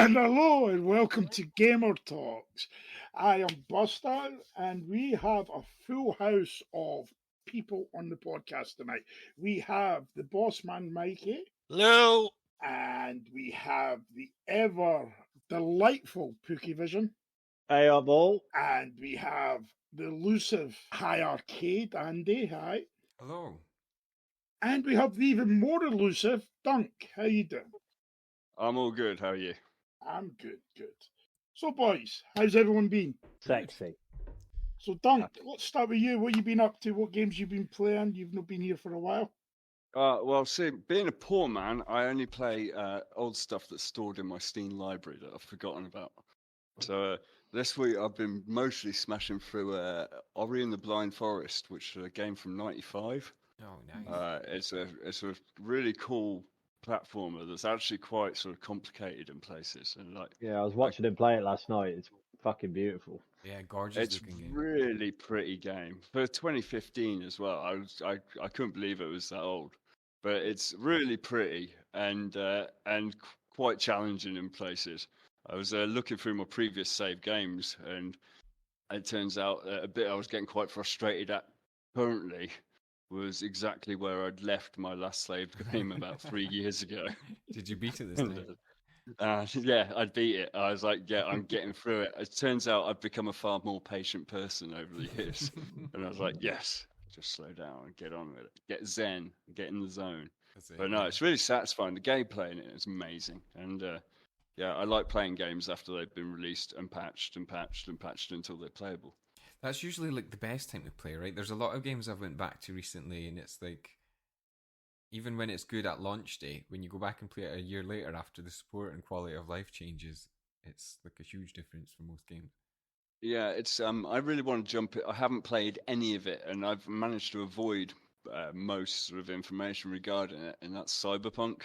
And hello and welcome to GamerTalkz. I am Buster and we have a full house of people on the podcast tonight. We have the boss man Mikey. Hello. And we have the ever delightful Pookie Vision. Hey, I'm all. And we have the elusive High Arcade Andy. Hi. Hello. And we have the even more elusive Dunk. How you doing? I'm all good. How are you? I'm good. So, boys, how's everyone been? Sexy. So, Dunk, let's start with you. What you been up to? What games you been playing? You've not been here for a while. Well, see, being a poor man, I only play old stuff that's stored in my Steam library that I've forgotten about. So this week I've been mostly smashing through Ori and the Blind Forest, which is a game from '95. Oh, nice. It's a really cool platformer that's actually quite sort of complicated in places, and I was watching him play it last night. It's fucking beautiful. Yeah, gorgeous it's looking game. really pretty game for 2015 as well. I couldn't believe it was that old, but it's really pretty and quite challenging in places. I was looking through my previous save games, and it turns out a bit I was getting quite frustrated at currently was exactly where I'd left my last save game about 3 years ago. Did you beat it this time? Yeah, I beat it. I was like, yeah, I'm getting through it. It turns out I've become a far more patient person over the years. And I was like, yes, just slow down and get on with it. Get zen, get in the zone. But no, it's really satisfying. The gameplay in it is amazing. And yeah, I like playing games after they've been released and patched until they're playable. That's usually like the best time to play, right? There's a lot of games I've went back to recently, and it's like, even when it's good at launch day, when you go back and play it a year later after the support and quality of life changes, it's like a huge difference for most games. Yeah, it's I really want to jump it. I haven't played any of it, and I've managed to avoid most sort of information regarding it, and that's Cyberpunk.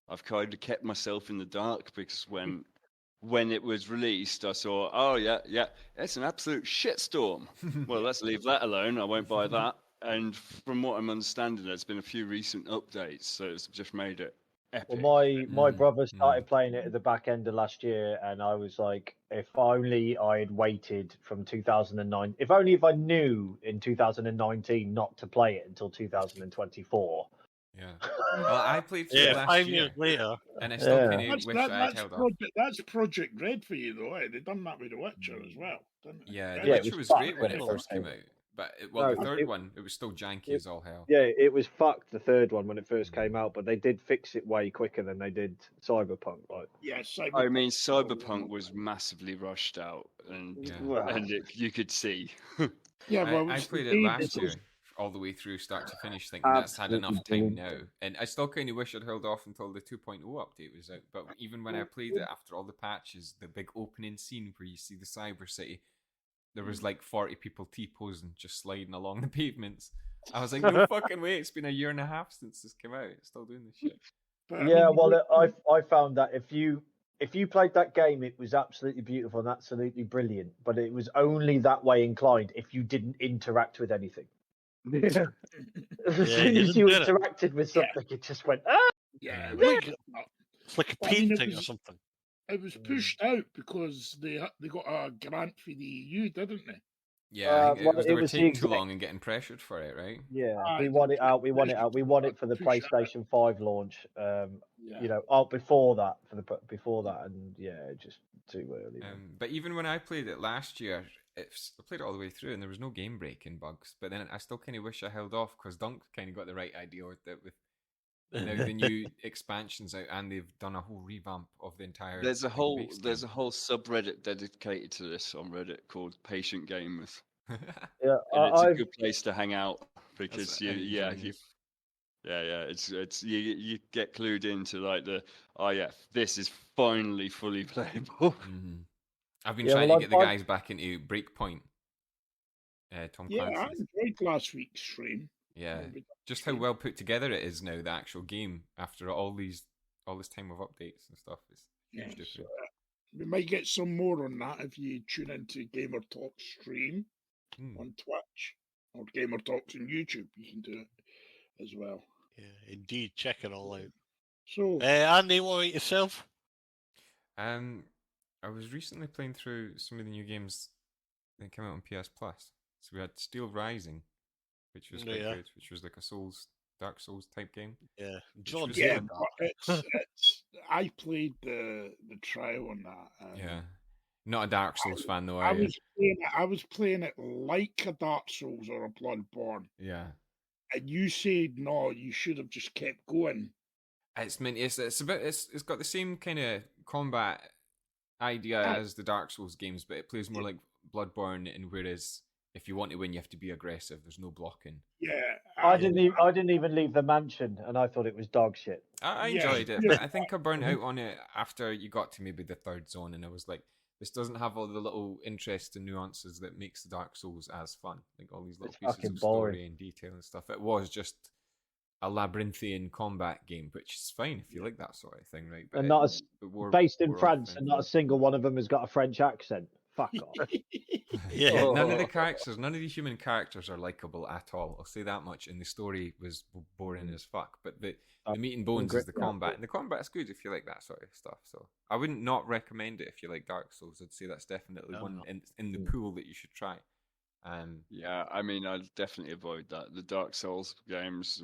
I've kind of kept myself in the dark because when it was released, I saw, oh yeah, it's an absolute shitstorm. Well, let's leave that alone. I won't buy that. And from what I'm understanding, there's been a few recent updates, so it's just made it epic. Well, my brother started playing it at the back end of last year, and I was like, if only I had waited from 2009. If only if I knew in 2019 not to play it until 2024. Yeah. Well, I played through last 5 year, years later. and I still kind of wish I had held off. That's Project Red for you, though. Eh? They've done that with The Witcher as well, didn't they? Yeah, The Yeah, Witcher was fucked great when it when it first came out. But the third one, it was still janky as all hell. Yeah, it was fucked, the third one, when it first came out, but they did fix it way quicker than they did Cyberpunk. Like, Yeah, I mean, Cyberpunk was massively rushed out, and you could see. Yeah, well, I played it last year, all the way through, start to finish, thinking that's had enough time now. And I still kind of wish I'd held off until the 2.0 update was out. But even when I played it after all the patches, the big opening scene where you see the cyber city, there was like 40 people T-posing, just sliding along the pavements. I was like, no fucking way, it's been a year and a half since this came out. It's still doing this shit. Yeah, well, I found that if you played that game, it was absolutely beautiful and absolutely brilliant. But it was only that way inclined if you didn't interact with anything. As soon as you interacted with something, it just went, ah! Yeah, It's like a painting or something. It was pushed out because they got a grant for the EU, didn't they? Yeah, well, they were was taking too long and getting pressured for it, right? Yeah, we want it out. We want it out. We want it for the PlayStation 5 launch. You know, before that, and yeah, just too early. But even when I played it last year, I played it all the way through, and there was no game breaking bugs. But then I still kind of wish I held off because Dunk kind of got the right idea with it. With the new expansions out, and they've done a whole revamp of the entire. There's a whole subreddit dedicated to this on Reddit called Patient Gamers. Yeah, and it's a good place to hang out because you get clued into like this is finally fully playable. Mm-hmm. I've been trying to get the guys back into Breakpoint. Tom Clancy's. Yeah, I enjoyed last week's stream. Yeah, just how well put together it is now, the actual game, after all this time of updates and stuff. It's huge difference. We might get some more on that if you tune into GamerTalkz stream on Twitch or GamerTalkz on YouTube. You can do it as well. Yeah, indeed. Check it all out. So, Andy, what about yourself? I was recently playing through some of the new games that came out on PS Plus. So we had Steel Rising, which was quite good, which was like a Dark Souls type game. Yeah, John. Yeah, but it's. I played the trial on that. Yeah, not a Dark Souls fan though. I was playing it like a Dark Souls or a Bloodborne. Yeah, and you said no, you should have just kept going. It's got the same kind of combat idea as the Dark Souls games, but it plays more like Bloodborne. And whereas if you want to win, you have to be aggressive. There's no blocking. Yeah, I didn't even leave the mansion, and I thought it was dog shit. I enjoyed it, but I think I burnt out on it after you got to maybe the third zone, and I was like, this doesn't have all the little interest and nuances that makes the Dark Souls as fun. Like all these little pieces of story and detail and stuff. It was just a labyrinthian combat game, which is fine if you like that sort of thing, right? But and based in France, and not a single one of them has got a French accent. Fuck off. Yeah, none of the human characters are likable at all. I'll say that much. And the story was boring as fuck. But the meat and bones is the combat, and the combat is good if you like that sort of stuff. So I wouldn't not recommend it if you like Dark Souls. I'd say that's definitely one in the pool that you should try. Yeah, I mean, I'd definitely avoid that. The Dark Souls games,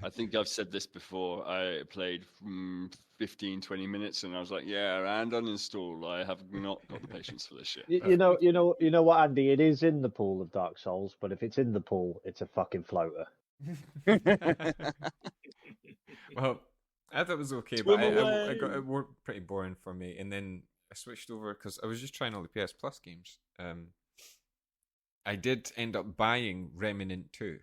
I think I've said this before. I played 15, 20 minutes, and I was like, yeah, and uninstall. I have not got the patience for this shit. You know what, Andy? It is in the pool of Dark Souls, but if it's in the pool, it's a fucking floater. Well, I thought it was okay, but it worked pretty boring for me. And then I switched over because I was just trying all the PS Plus games. I did end up buying Remnant 2.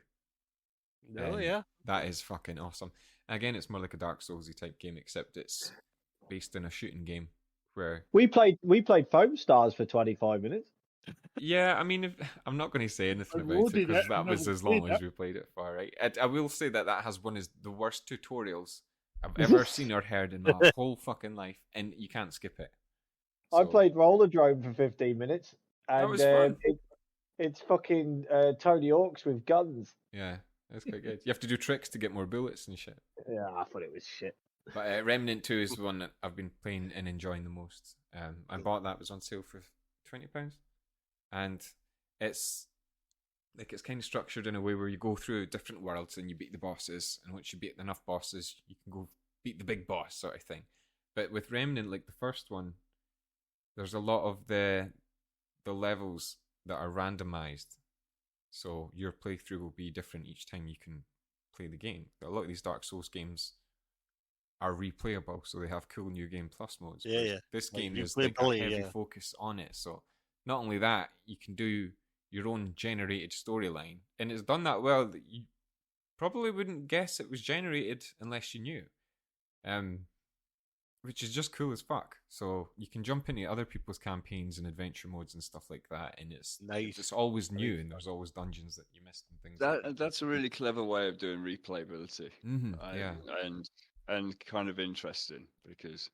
Oh, yeah. That is fucking awesome. Again, it's more like a Dark Souls-y type game, except it's based in a shooting game where... We played Foam Stars for 25 minutes. Yeah, I mean, I'm not going to say anything about it because that was as long as we played it for, right? I will say that has one of the worst tutorials I've ever seen or heard in my whole fucking life, and you can't skip it. So... I played Roller Drone for 15 minutes, and that was fun. It's fucking Tony Hawk's with guns. Yeah, that's quite good. You have to do tricks to get more bullets and shit. Yeah, I thought it was shit. But Remnant 2 is the one that I've been playing and enjoying the most. I bought that, it was on sale for £20. And it's kind of structured in a way where you go through different worlds and you beat the bosses. And once you beat enough bosses, you can go beat the big boss sort of thing. But with Remnant, like the first one, there's a lot of the levels that are randomized, so your playthrough will be different each time you can play the game. But a lot of these Dark Souls games are replayable, so they have cool new game plus modes. Yeah. This game is like a heavy focus on it, so not only that, you can do your own generated storyline, and it's done that well that you probably wouldn't guess it was generated unless you knew. Which is just cool as fuck. So you can jump into other people's campaigns and adventure modes and stuff like that, and it's nice. It's always new, and there's always dungeons that you missed and things. That's a really clever way of doing replayability. Yeah, and kind of interesting because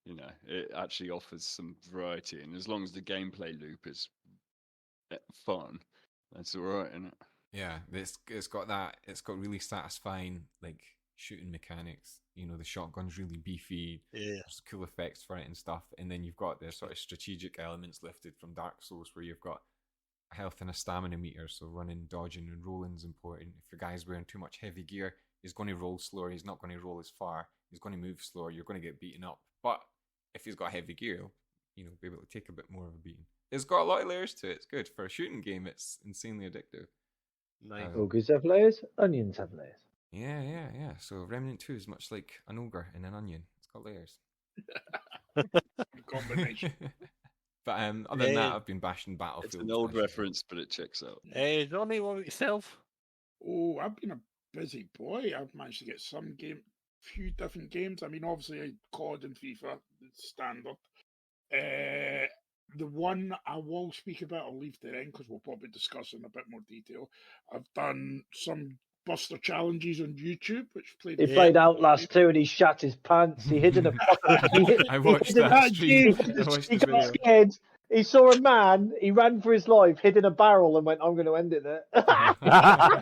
it actually offers some variety, and as long as the gameplay loop is fun, that's all right, isn't it? Yeah, it's got that. It's got really satisfying like shooting mechanics. The shotgun's really beefy. Yeah, there's cool effects for it and stuff. And then you've got the sort of strategic elements lifted from Dark Souls, where you've got a health and a stamina meter. So running, dodging, and rolling's important. If your guy's wearing too much heavy gear, he's going to roll slower. He's not going to roll as far. He's going to move slower. You're going to get beaten up. But if he's got heavy gear, he'll be able to take a bit more of a beating. It's got a lot of layers to it. It's good for a shooting game. It's insanely addictive. Nice. Ogres have layers. Onions have layers. Yeah. So Remnant 2 is much like an ogre and an onion. It's got layers. Combination. But other than that, I've been bashing Battlefield. It's an old reference, but it checks out. Hey, Johnny, what about yourself? Oh, I've been a busy boy. I've managed to get few different games. I mean, obviously, COD and FIFA, standard. The one I will speak about, I'll leave to the end because we'll probably discuss in a bit more detail. I've done some Buster challenges on YouTube, which played. He played Outlast 2 and he shat his pants. He hid in a fucking. I watched that stream. He got scared He saw a man, he ran for his life, hid in a barrel, and went, I'm going to end it there. The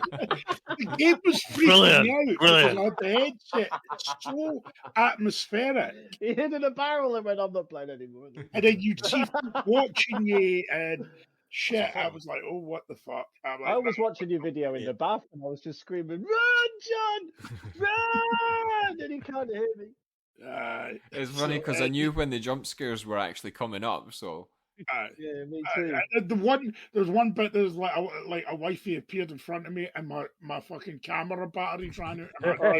game was freaking me out Brilliant. because I had the headset. It's so atmospheric. He hid in a barrel and went, I'm not playing anymore. And then you'd see watching you and shit. I was like, oh, what the fuck? I'm like, I was watching your video in the bath and I was just screaming, run, John! Run! And he can't hear me. It's funny because I knew when the jump scares were actually coming up, so. Yeah, me too. There's one bit. There's like a wifey appeared in front of me, and my fucking camera battery's ran out. And I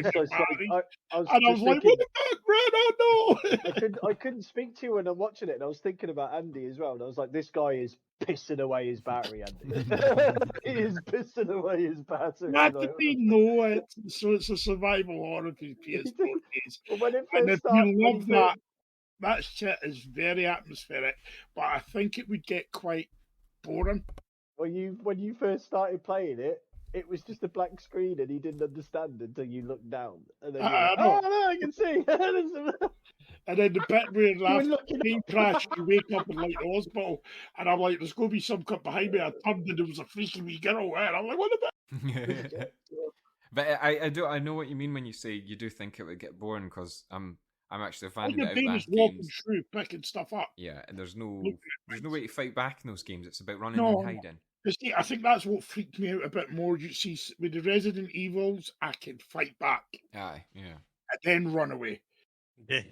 was like, what the fuck, Red? Oh no! I couldn't speak to you when I'm watching it, and I was thinking about Andy as well. And I was like, this guy is pissing away his battery, Andy. He is pissing away his battery. Naturally, no, it's a survival horror for PS4 days. Well, when it And first if started, you love that. That shit is very atmospheric, but I think it would get quite boring. when you first started playing it, it was just a blank screen, and he didn't understand until you looked down, and then you're like, oh no, I can see. And then the bit where after the plane crash, you wake up in like the hospital, and I'm like, there's going to be some cut behind me. I turned and there was a freaky wee girl there. I'm like, what the? But I know what you mean when you say you do think it would get boring because I'm actually finding it out games that walking games. through, picking stuff up. Yeah, and there's no way to fight back in those games. It's about running No. and hiding. See, I think that's what freaked me out a bit more. You see, with the Resident Evils, I can fight back Aye, yeah. and then run away.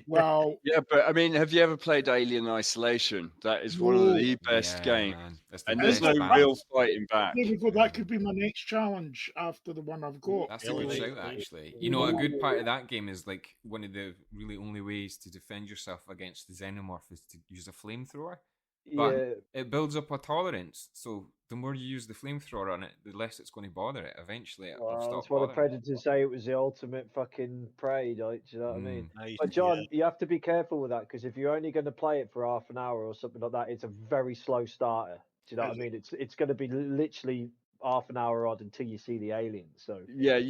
Well, Yeah, but I mean, have you ever played Alien Isolation? That is one of the best games. Man. That's And the there's best no back. real fighting back. there we go. That could be my next challenge after the one I've got. That's a good shout, actually. You know, a good part of that game is like one of the really only ways to defend yourself against the xenomorph is to use a flamethrower. But Yeah, it builds up a tolerance, so the more you use the flamethrower on it, the less it's going to bother it. Eventually, it'll well, stop that's what the bothering it. Predators say. It was the ultimate fucking prey. Like, do you know what I mean? Nice. But John, you have to be careful with that because if you're only going to play it for half an hour or something like that, it's a very slow starter. Do you know what I mean? It's going to be literally half an hour odd until you see the alien. So Yeah,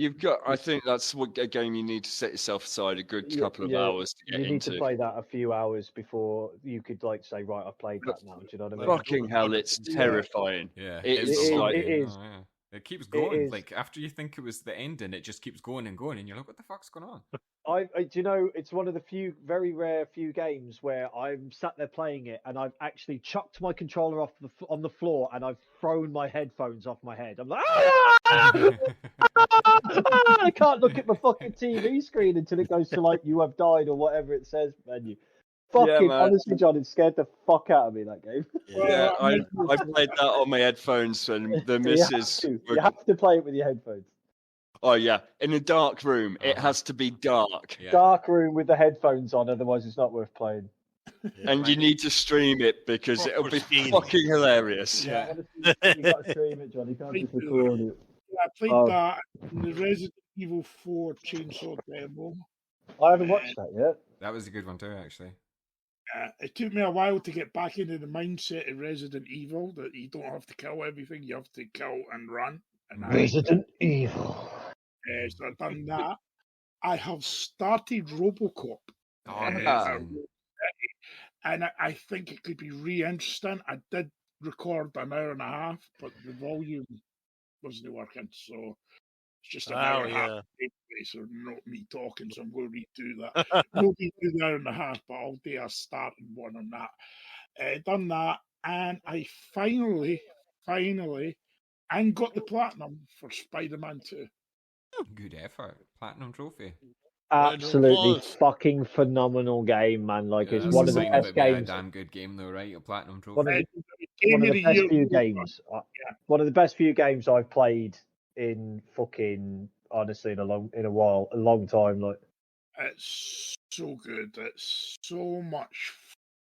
I think that's a game you need to set yourself aside a good couple of hours to get you need into. to play that a few hours before you could like say, right, I've played that now. Do you know what I mean? Fucking hell, it's terrifying. Yeah, It's like it is. Oh, yeah. It keeps going. is. Like after you think it was the ending, it just keeps going and going, and you're like, "What the fuck's going on?" I do you know, it's one of the very rare games where I'm sat there playing it and I've actually chucked my controller on the floor and I've thrown my headphones off my head. I'm like, I can't look at my fucking TV screen until it goes to like "you have died" or whatever it says menu. Fucking man. honestly, John, it scared the fuck out of me, that game. Yeah, I played that on my headphones and the missus. You have to play it with your headphones. Oh yeah, in a dark room, it has to be dark, Yeah. Dark room with the headphones on, otherwise it's not worth playing. and you need to stream it because it'll be Proper fucking hilarious. Yeah. You got to stream it, John. You can't just record it. I played that in the Resident Evil 4 Chainsaw demo. I haven't watched that yet. That was a good one too, actually. It took me a while to get back into the mindset of Resident Evil that you don't have to kill everything, you have to kill and run. And Resident Evil. So I've done that. I have started RoboCop. Oh, amazing. And I think it could be really interesting. I did record an hour and a half, but the volume wasn't working, so it's just an hour and a half. So not me talking, so I'm going to redo that. We'll redo the hour and a half, but I'll do a starting one on that. Done that, and I finally, and got the platinum for Spiderman 2. Good effort. Platinum trophy. Absolutely fucking phenomenal game, man. Like, it's one of the best games. A damn good game, though, right? A platinum trophy. One of the best few games. One of the best few games I've played in fucking, honestly, in a long time. Like, it's so good. It's so much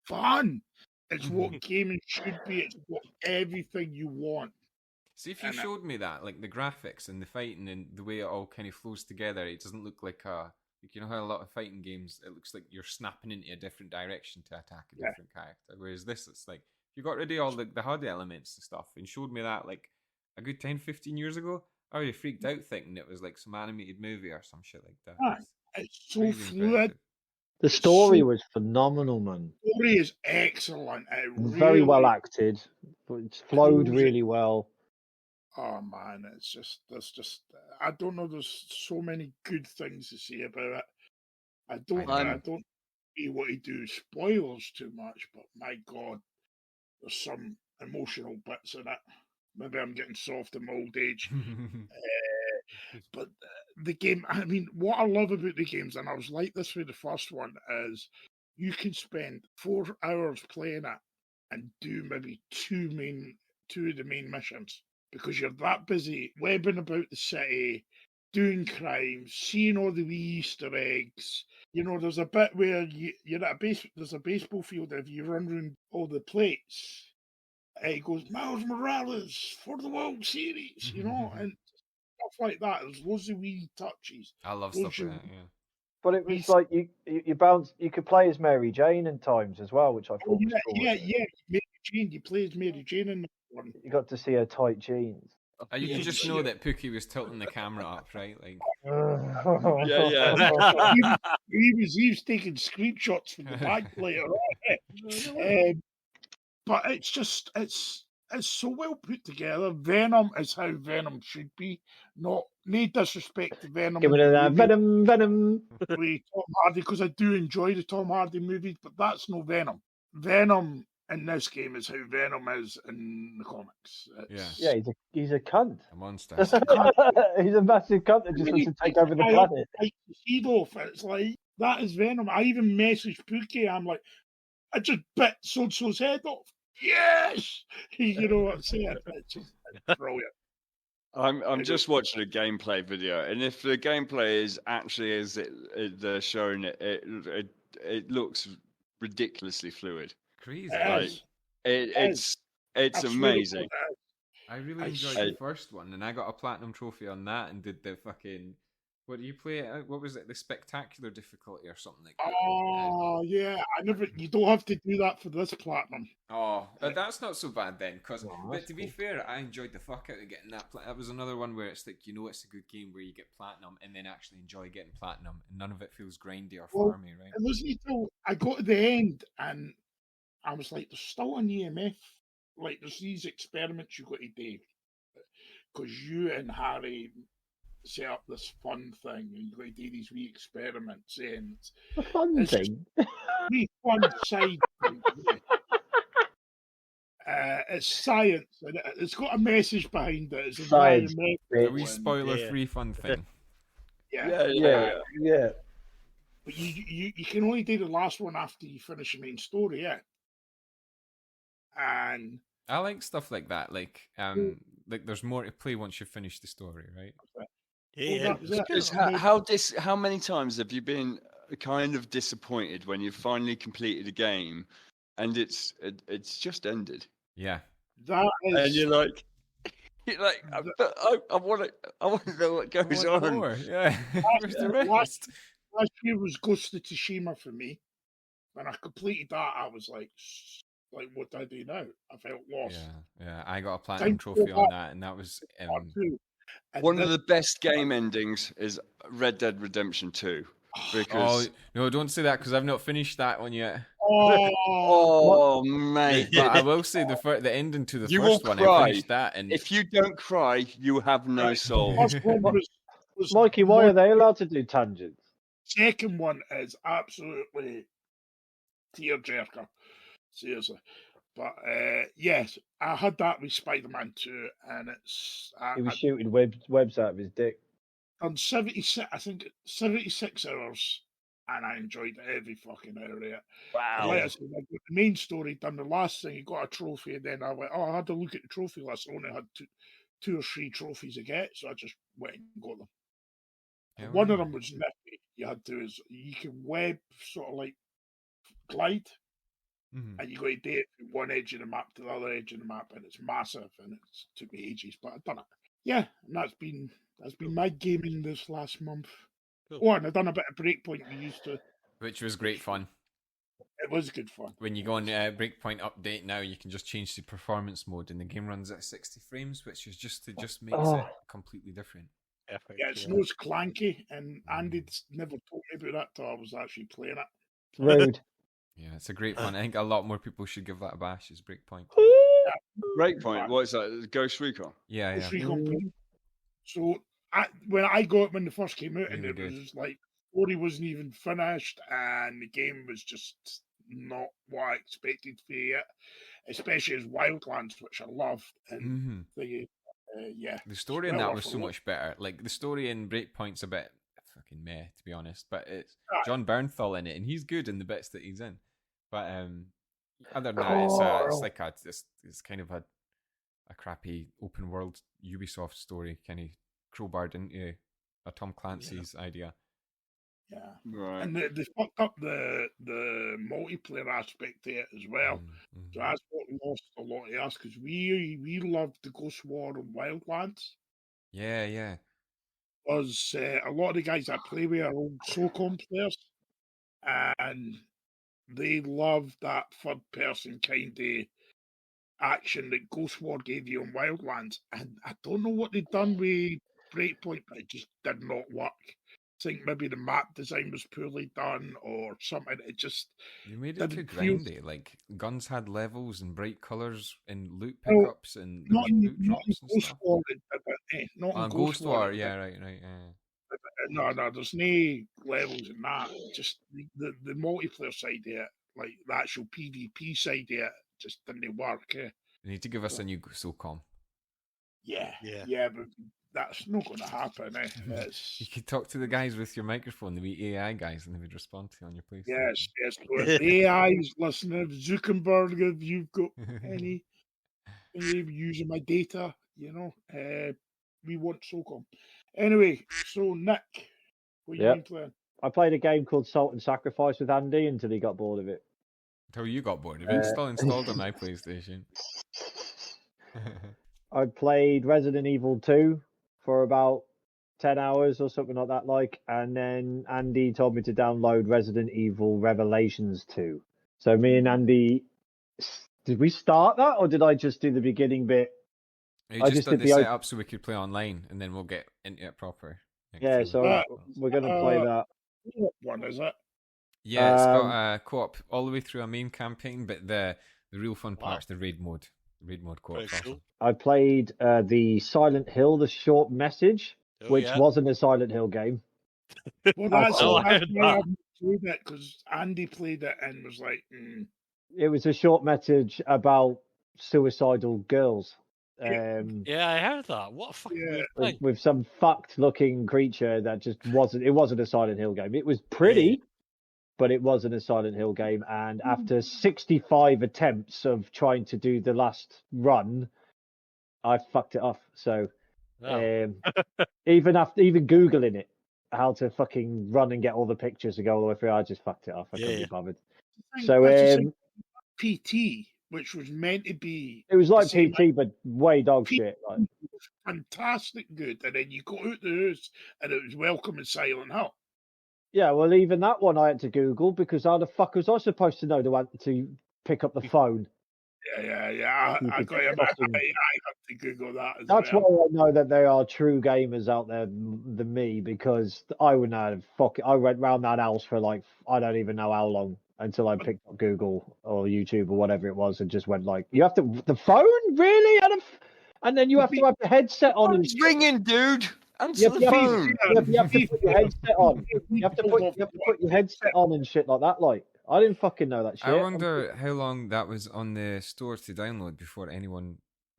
fun. It's what gaming should be. It's what everything you want. See, if you showed me that, like the graphics and the fighting and the way it all kind of flows together, it doesn't look like you know how a lot of fighting games, it looks like you're snapping into a different direction to attack a different character. Whereas this, it's like, if you got rid of all the HUD elements and stuff and showed me that like a good 10, 15 years ago, I would have freaked out thinking it was like some animated movie or some shit like that. It's so fluid. The story was phenomenal, man. The story is excellent. Very well acted. It flowed really well. Oh man, there's just I don't know. There's so many good things to say about it. I don't really want to do spoilers too much, but my God, there's some emotional bits in it. Maybe I'm getting soft in my old age. But the game, I mean, what I love about the games, and I was like this with the first one, is you can spend 4 hours playing it and do maybe two of the main missions because you're that busy webbing about the city, doing crimes, seeing all the wee Easter eggs. You know, there's a bit where you're at there's a baseball field. If you run around all the plates, it goes Miles Morales for the World Series. You know, and stuff like that. There's loads of wee touches. I love stuff like that. Yeah. But it was like you bounce. You could play as Mary Jane in times as well, which I thought was cool. Yeah. Mary Jane. You play as Mary Jane in the one. You got to see her tight jeans. You can just know that Pookie was tilting the camera up, right? Like, he was taking screenshots from the back later on. But it's so well put together. Venom is how Venom should be. No disrespect to Venom. Give it a Venom. With Tom Hardy, because I do enjoy the Tom Hardy movies, but that's no Venom. Venom in this game is how Venom is in the comics. Yeah, he's a cunt. A monster. He's a massive cunt that just wants to take over the planet. It's like, that is Venom. I even messaged Pookie. I'm like, I just bit so-and-so's head off. Yes! You know what I'm saying? It's just brilliant. I'm just watching a gameplay video, and if the gameplay is actually as they're showing it, it looks ridiculously fluid. Crazy. It's amazing. I really enjoyed the first one, and I got a platinum trophy on that, and did the fucking. What do you play? What was it? The spectacular difficulty or something like that? Oh yeah, You don't have to do that for this platinum. Oh, but that's not so bad then. But to be fair, I enjoyed the fuck out of getting that. That was another one where it's like, you know, it's a good game where you get platinum and then actually enjoy getting platinum, and none of it feels grindy or farmy, right? It wasn't until I got to the end and I was like, there's still an EMF. Like, there's these experiments you got to do because you and Harry set up this fun thing, and you got to do these wee experiments. And a fun thing. Wee fun side thing. It's science, and it's got a message behind it. It's science. A wee spoiler-free fun thing. Yeah. But you can only do the last one after you finish the main story, yeah. And I like stuff like that. Like there's more to play once you finish the story, right? Yeah. How many times have you been kind of disappointed when you've finally completed a game and it's just ended? Yeah. And you're like, I want to know what goes on. More. Yeah. Where's the rest? Last year was Ghost of Tsushima for me. When I completed that, I was like, what do I do now? I felt lost. Yeah. I got a platinum trophy on that, and that was one of the best game endings is Red Dead Redemption 2. Because no, don't say that because I've not finished that one yet. Oh mate! But I will say the ending to the you first will one. Cry. I finished that, and if you don't cry, you have no soul. Mikey, why are they allowed to do tangents? Second one is absolutely tearjerker, seriously. But yes, I had that with Spiderman 2, and he was shooting webs out of his dick. On 76 hours, and I enjoyed every fucking hour of it. Wow! Like I said, I got the main story done. The last thing, you got a trophy, and then I went, I had to look at the trophy list. I only had two or three trophies to get, so I just went and got them. Yeah, one of them was nifty. You can web sort of like glide. Mm-hmm. And you got to do it from one edge of the map to the other edge of the map, and it's massive, and it took me ages, but I've done it. Yeah, and that's been my gaming this last month. Cool. Oh, and I've done a bit of Breakpoint we used to, which was great fun. It was good fun. When you go on Breakpoint update now, you can just change the performance mode, and the game runs at 60 frames, which is just makes it completely different. Yeah, it's not as clanky, and Andy never told me about that till I was actually playing it. Rude. Yeah, it's a great one. I think a lot more people should give that a bash. Is Breakpoint. Breakpoint. What is that? Ghost Recon. Yeah, yeah. So when they first came out, and Really it good. was like story wasn't even finished, and the game was just not what I expected for it, especially as Wildlands, which I loved. And yeah, The story in that was so much better. Like the story in Breakpoint's a bit fucking meh, to be honest. But it's John Bernthal in it, and he's good in the bits that he's in. But other than that, it's kind of a crappy open world Ubisoft story, kind of crowbarred into a Tom Clancy's idea. Yeah, right. And they fucked up the multiplayer aspect to it as well. So that's what lost a lot of us, because we loved the Ghost War and Wildlands. Yeah. Because a lot of the guys that play with are old SOCOM players, and they love that third person kind of action that Ghost War gave you on Wildlands. And I don't know what they've done with Breakpoint, but it just did not work. I think maybe the map design was poorly done or something. It just you made it too grindy. Like guns had levels and bright colours and loot Well, pickups and there was loot drops and Ghost stuff. War, not in Ghost War, yeah, right. No, there's no levels in that. Just the multiplayer side of it, like the actual PvP side of it, just didn't work. You need to give us a new SOCOM. Yeah, but that's not going to happen. You could talk to the guys with your microphone, the wee AI guys, and they would respond to you on your PlayStation. Yes. So if AI's listening, Zuckerberg, if you've got any using my data, we want SOCOM. Anyway, so Nick, what you been playing? I played a game called Salt and Sacrifice with Andy until he got bored of it. Until you got bored of it? Still installed on my PlayStation. I played Resident Evil 2 for about 10 hours or something like that, and then Andy told me to download Resident Evil Revelations 2. So me and Andy, did we start that, or did I just do the beginning bit? I just did the setup so we could play online, and then we'll get into it proper. Yeah, so we're going to play that. What one is it? Yeah, it's got a co-op all the way through a main campaign, but the real fun part's the raid mode. The raid mode co-op. Cool. I played the Silent Hill, the short message, which wasn't a Silent Hill game. Well, that's why I haven't played it, because Andy played it and was like, It was a short message about suicidal girls. Yeah, I heard that. What a fucking thing. With some fucked looking creature that just wasn't. It wasn't a Silent Hill game. It was pretty, but it wasn't a Silent Hill game. And after 65 attempts of trying to do the last run, I fucked it off. So even Googling it, how to fucking run and get all the pictures to go all the way through, I just fucked it off. I couldn't be bothered. So PT, which was meant to be, it was like PT, but way dog shit. Like fantastic good, and then you got out the house, and it was Welcome in Silent Hill. Yeah, well, even that one I had to Google, because how the fuck was I supposed to know to pick up the phone? Yeah. I got him. I had to Google that as That's why I know that there are true gamers out there than me, because I wouldn't have I went round that house for I don't even know how long until I picked up Google or YouTube or whatever it was and just went you have to the phone really, and then you have to have the headset on. It's ringing, dude. Answer the phone. You have to put your headset on. You have to put your headset on and shit like that. I didn't fucking know that shit. I wonder how long that was on the store to download before anyone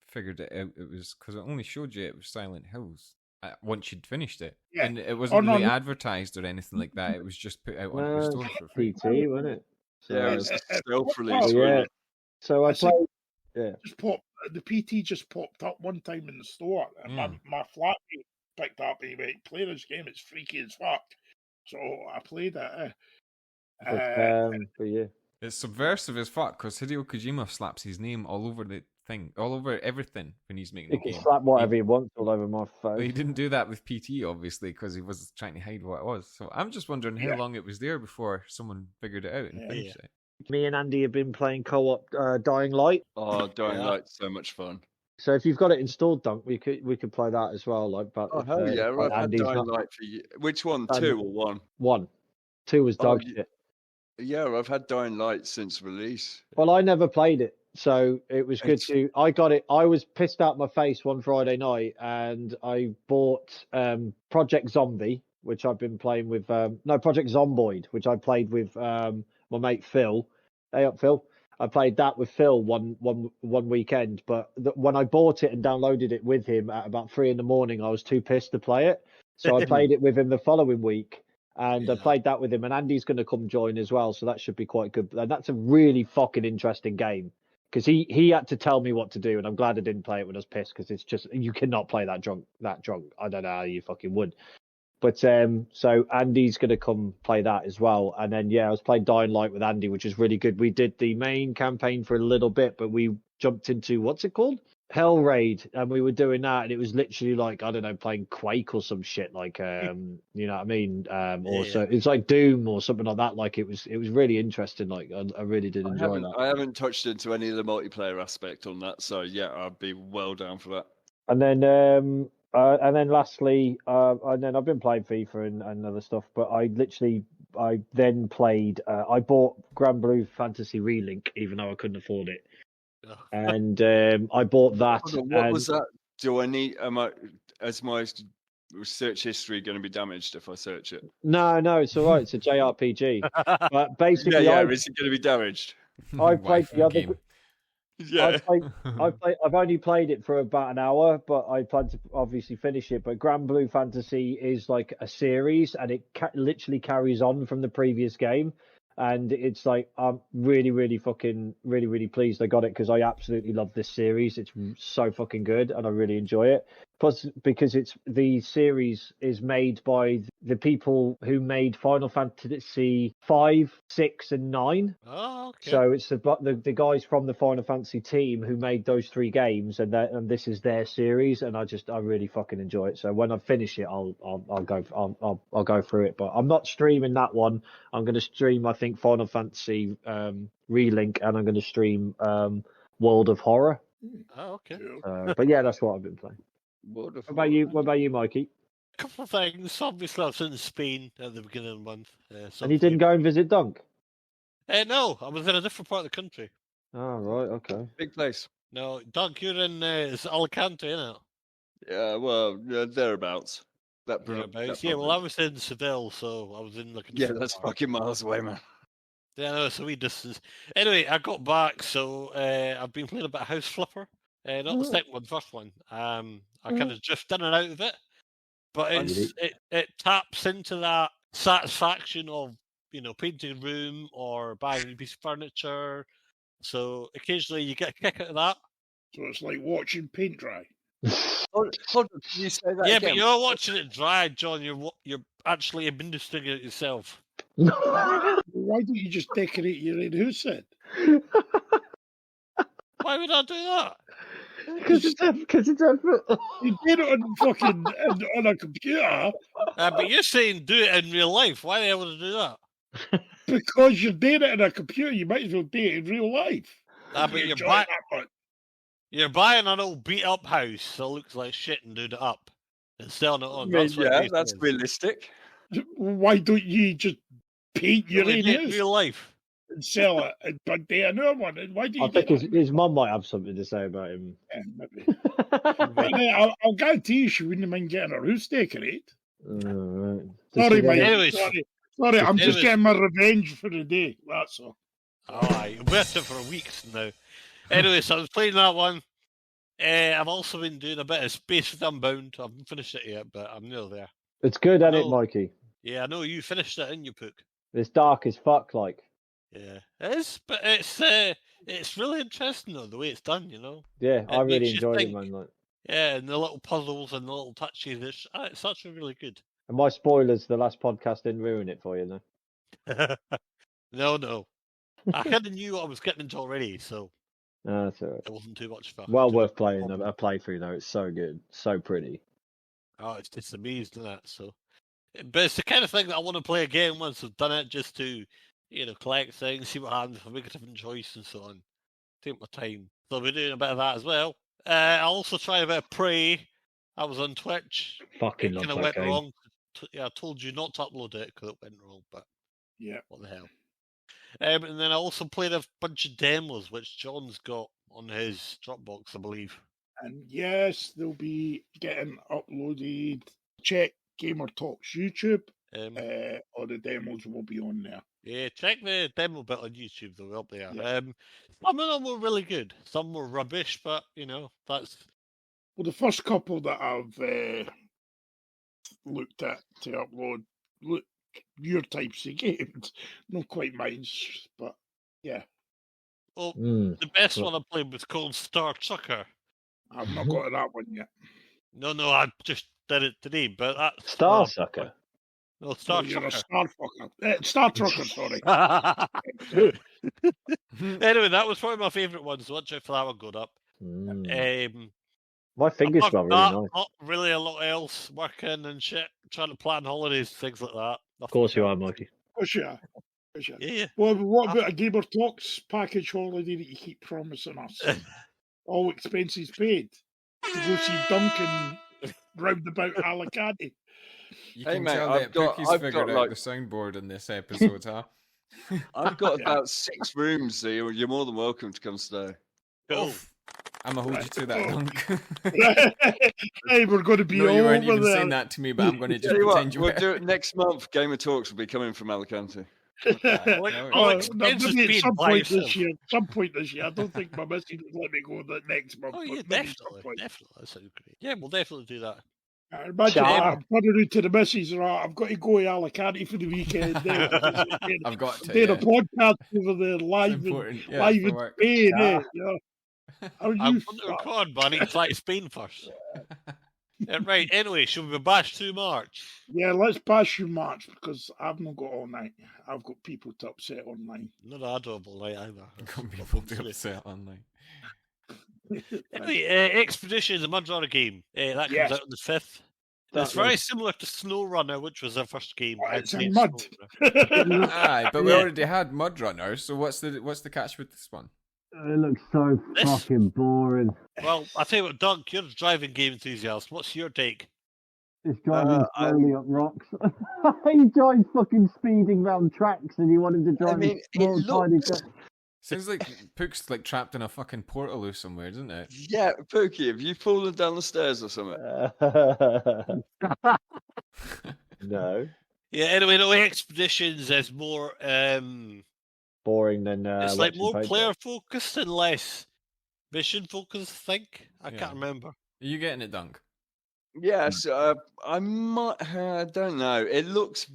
figured it out. It was because it only showed you it was Silent Hills once you'd finished it, and it wasn't really advertised or anything like that. It was just put out on the store for free. PT, wasn't it? So, yeah, it was self-release. So I played. Yeah. The PT just popped up one time in the store, and my flatmate picked up and he went, "Play this game. It's freaky as fuck." So I played it. For you. It's subversive as fuck because Hideo Kojima slaps his name all over the thing, all over everything when he's making the game. He can slap whatever he wants all over my phone. Well, he didn't do that with PT, obviously, because he was trying to hide what it was. So I'm just wondering how long it was there before someone figured it out and finished it. Me and Andy have been playing co-op Dying Light. Oh, Dying Light's so much fun. So if you've got it installed, Dunk, we could play that as well. Hell yeah! Right, I've had Dying Light for you. Which one? 2 or 1? 1. 2 was dog shit. Yeah, I've had Dying Light since release. Well, I never played it, so it was good to. I got it. I was pissed out my face one Friday night, and I bought Project Zombie, which I've been playing with. Project Zomboid, which I played with my mate Phil. Hey up, Phil. I played that with Phil one weekend, but when I bought it and downloaded it with him at about 3 a.m, I was too pissed to play it. So I played it with him the following week. And I played that with him, and Andy's going to come join as well, so that should be quite good. And that's a really fucking interesting game because he had to tell me what to do, and I'm glad I didn't play it when I was pissed because it's just you cannot play that drunk. I don't know how you fucking would. But so Andy's going to come play that as well, and then I was playing Dying Light with Andy, which is really good. We did the main campaign for a little bit, but we jumped into what's it called? Hell Raid, and we were doing that, and it was literally like I don't know, playing Quake or some shit, like you know what I mean, so it's like Doom or something like that. Like it was really interesting. Like I really did enjoy that. I haven't touched into any of the multiplayer aspect on that, so I'd be well down for that. And then lastly, and then I've been playing FIFA and other stuff, but I then played. I bought Grand Blue Fantasy Relink, even though I couldn't afford it. And I bought that. What was that? Do I need? Is my search history going to be damaged if I search it? No, it's all right. It's a JRPG. But basically, is it going to be damaged? I played the other. Game. Yeah, I've only played it for about an hour, but I plan to obviously finish it. But Grand Blue Fantasy is like a series, and it literally carries on from the previous game. And it's like I'm really pleased I got it because I absolutely love this series. It's so fucking good, and I really enjoy it. Plus, because the series is made by the people who made Final Fantasy 5, 6, and 9. Oh, okay. So it's the guys from the Final Fantasy team who made those 3 games, and this is their series, and I really fucking enjoy it. So when I finish it, I'll go through it. But I'm not streaming that one. I'm going to stream, I think, Final Fantasy Relink, and I'm going to stream World of Horror. Oh, okay. But that's what I've been playing. What about you, Mikey? A couple of things. Obviously, I was in Spain at the beginning of the month. And you didn't go and visit Dunk? No, I was in a different part of the country. Oh, right, okay. big place. No, Dunk, you're in it's Alicante, isn't it? Yeah, well, thereabouts. Thereabouts. Yeah, well, I was in Seville, so I was in like a that's fucking miles away, man. Yeah, no, it's a wee distance. Anyway, I got back, so I've been playing a bit of House Flipper. Not the second one, the first one. I kind of drift in and out of it, but it taps into that satisfaction of painting a room or buying a piece of furniture. So occasionally you get a kick out of that. So it's like watching paint dry. Hold on, can you say that again? But you're watching it dry, John. You're actually administering it yourself. Why don't you just decorate your own house then? Why would I do that? Because it's effort. You did it on a computer. But you're saying do it in real life. Why the hell would I do that? Because you're doing it on a computer, you might as well do it in real life. But you're buying an old beat up house that looks like shit and doing it up and selling it on. That's realistic. Why don't you just paint your own house in real life and sell it, but do another one? And why do you? I think his mum might have something to say about him. Yeah, maybe. I'll guarantee you she wouldn't mind getting her house decorated. Right. Sorry, mate. Sorry, I'm just getting my revenge for the day. That's all. Alright, you've worked it for weeks now. Anyway, so I was playing that one. I've also been doing a bit of Space Unbound. I haven't finished it yet, but I'm nearly there. It's good, isn't it, Mikey? Yeah, I know you finished it in your book. It's dark as fuck, like. Yeah, it is, but it's really interesting though the way it's done. Yeah, I really enjoyed it, man. Like. Yeah, and the little puzzles and the little touches. It's actually really good. And my spoilers, the last podcast didn't ruin it for you, no. No. I kind of knew what I was getting into already, so that's all right. It wasn't too much fun. Well worth playing a playthrough though. It's so good, so pretty. Oh, it's amazing that. So, but it's the kind of thing that I want to play again once I've done it, just to collect things, see what happens if I make a different choice and so on. Take my time. So I'll be doing a bit of that as well. I also tried a bit of Prey. I was on Twitch. Fucking love that went game. Wrong. I told you not to upload it because it went wrong, but yeah, what the hell. And then I also played a bunch of demos, which John's got on his Dropbox, I believe. And yes, they'll be getting uploaded. Check GamerTalkz YouTube, or the demos will be on there. Yeah, check the demo bit on YouTube, they'll be up there. Yeah. Some of them were really good. Some were rubbish, but, that's... Well, the first couple that I've looked at to upload look your types of games. Not quite mine, but yeah. Well, the best one I played was called Star Trucker. I've not got to that one yet. No, I just did it today, but that's... Star Sucker? No, Star You're a Trucker. Star Trucker, sorry. Anyway, that was probably my favourite one, so watch out for that one going up. My fingers smell really nice. Not really a lot else, working and shit, trying to plan holidays, things like that. Of course you are, Mikey. Of course you are. Yeah. Well, what about a GamerTalkz package holiday that you keep promising us? All expenses paid to go see Duncan round about Alicante. You can tell that Pookie's figured out the soundboard in this episode, huh? I've got about 6 rooms, so you're more than welcome to come stay. Oh. I'm gonna hold you to that, Dunk. Hey, we're going to be no, all you weren't over even there. saying that to me, but I'm going to just Tell you pretend what, you we'll were. do it next month. GamerTalkz will be coming from Alicante. Maybe at some point this year. Some point this year. I don't think my missus will let me go that next month. Oh yeah, definitely. That sounds great. Yeah, we'll definitely do that. Imagine I'm running out to the missus. I've got to go to Alicante for the weekend. I've got to. Doing a podcast over there live in Spain. I'm going to record, but I need to fly to Spain first. Right, anyway, should we bash through March? Yeah, let's bash through March because I've not got all night. I've got people to upset online. Not I don't have all night either. I've got people to upset online. Anyway, Expedition, the Mudrunner game. That comes out on the 5th. It's very similar to SnowRunner, which was our first game. It's in mud. Aye, but we already had Mudrunner, so what's the catch with this one? It looks so fucking boring. Well, I'll tell you what, Doug, you're a driving game enthusiast. What's your take? It's driving slowly up rocks. He drives fucking speeding round tracks and you want him to drive a small tiny car. Sounds like Pook's like trapped in a fucking portal somewhere, doesn't it? Yeah, Pookie, have you fallen down the stairs or something? No. Yeah, anyway, no, Expeditions is more... boring than it's like more player focused and less mission focused, I think. I can't remember. Are you getting it, Dunk? Yes, I might. I don't know. It looks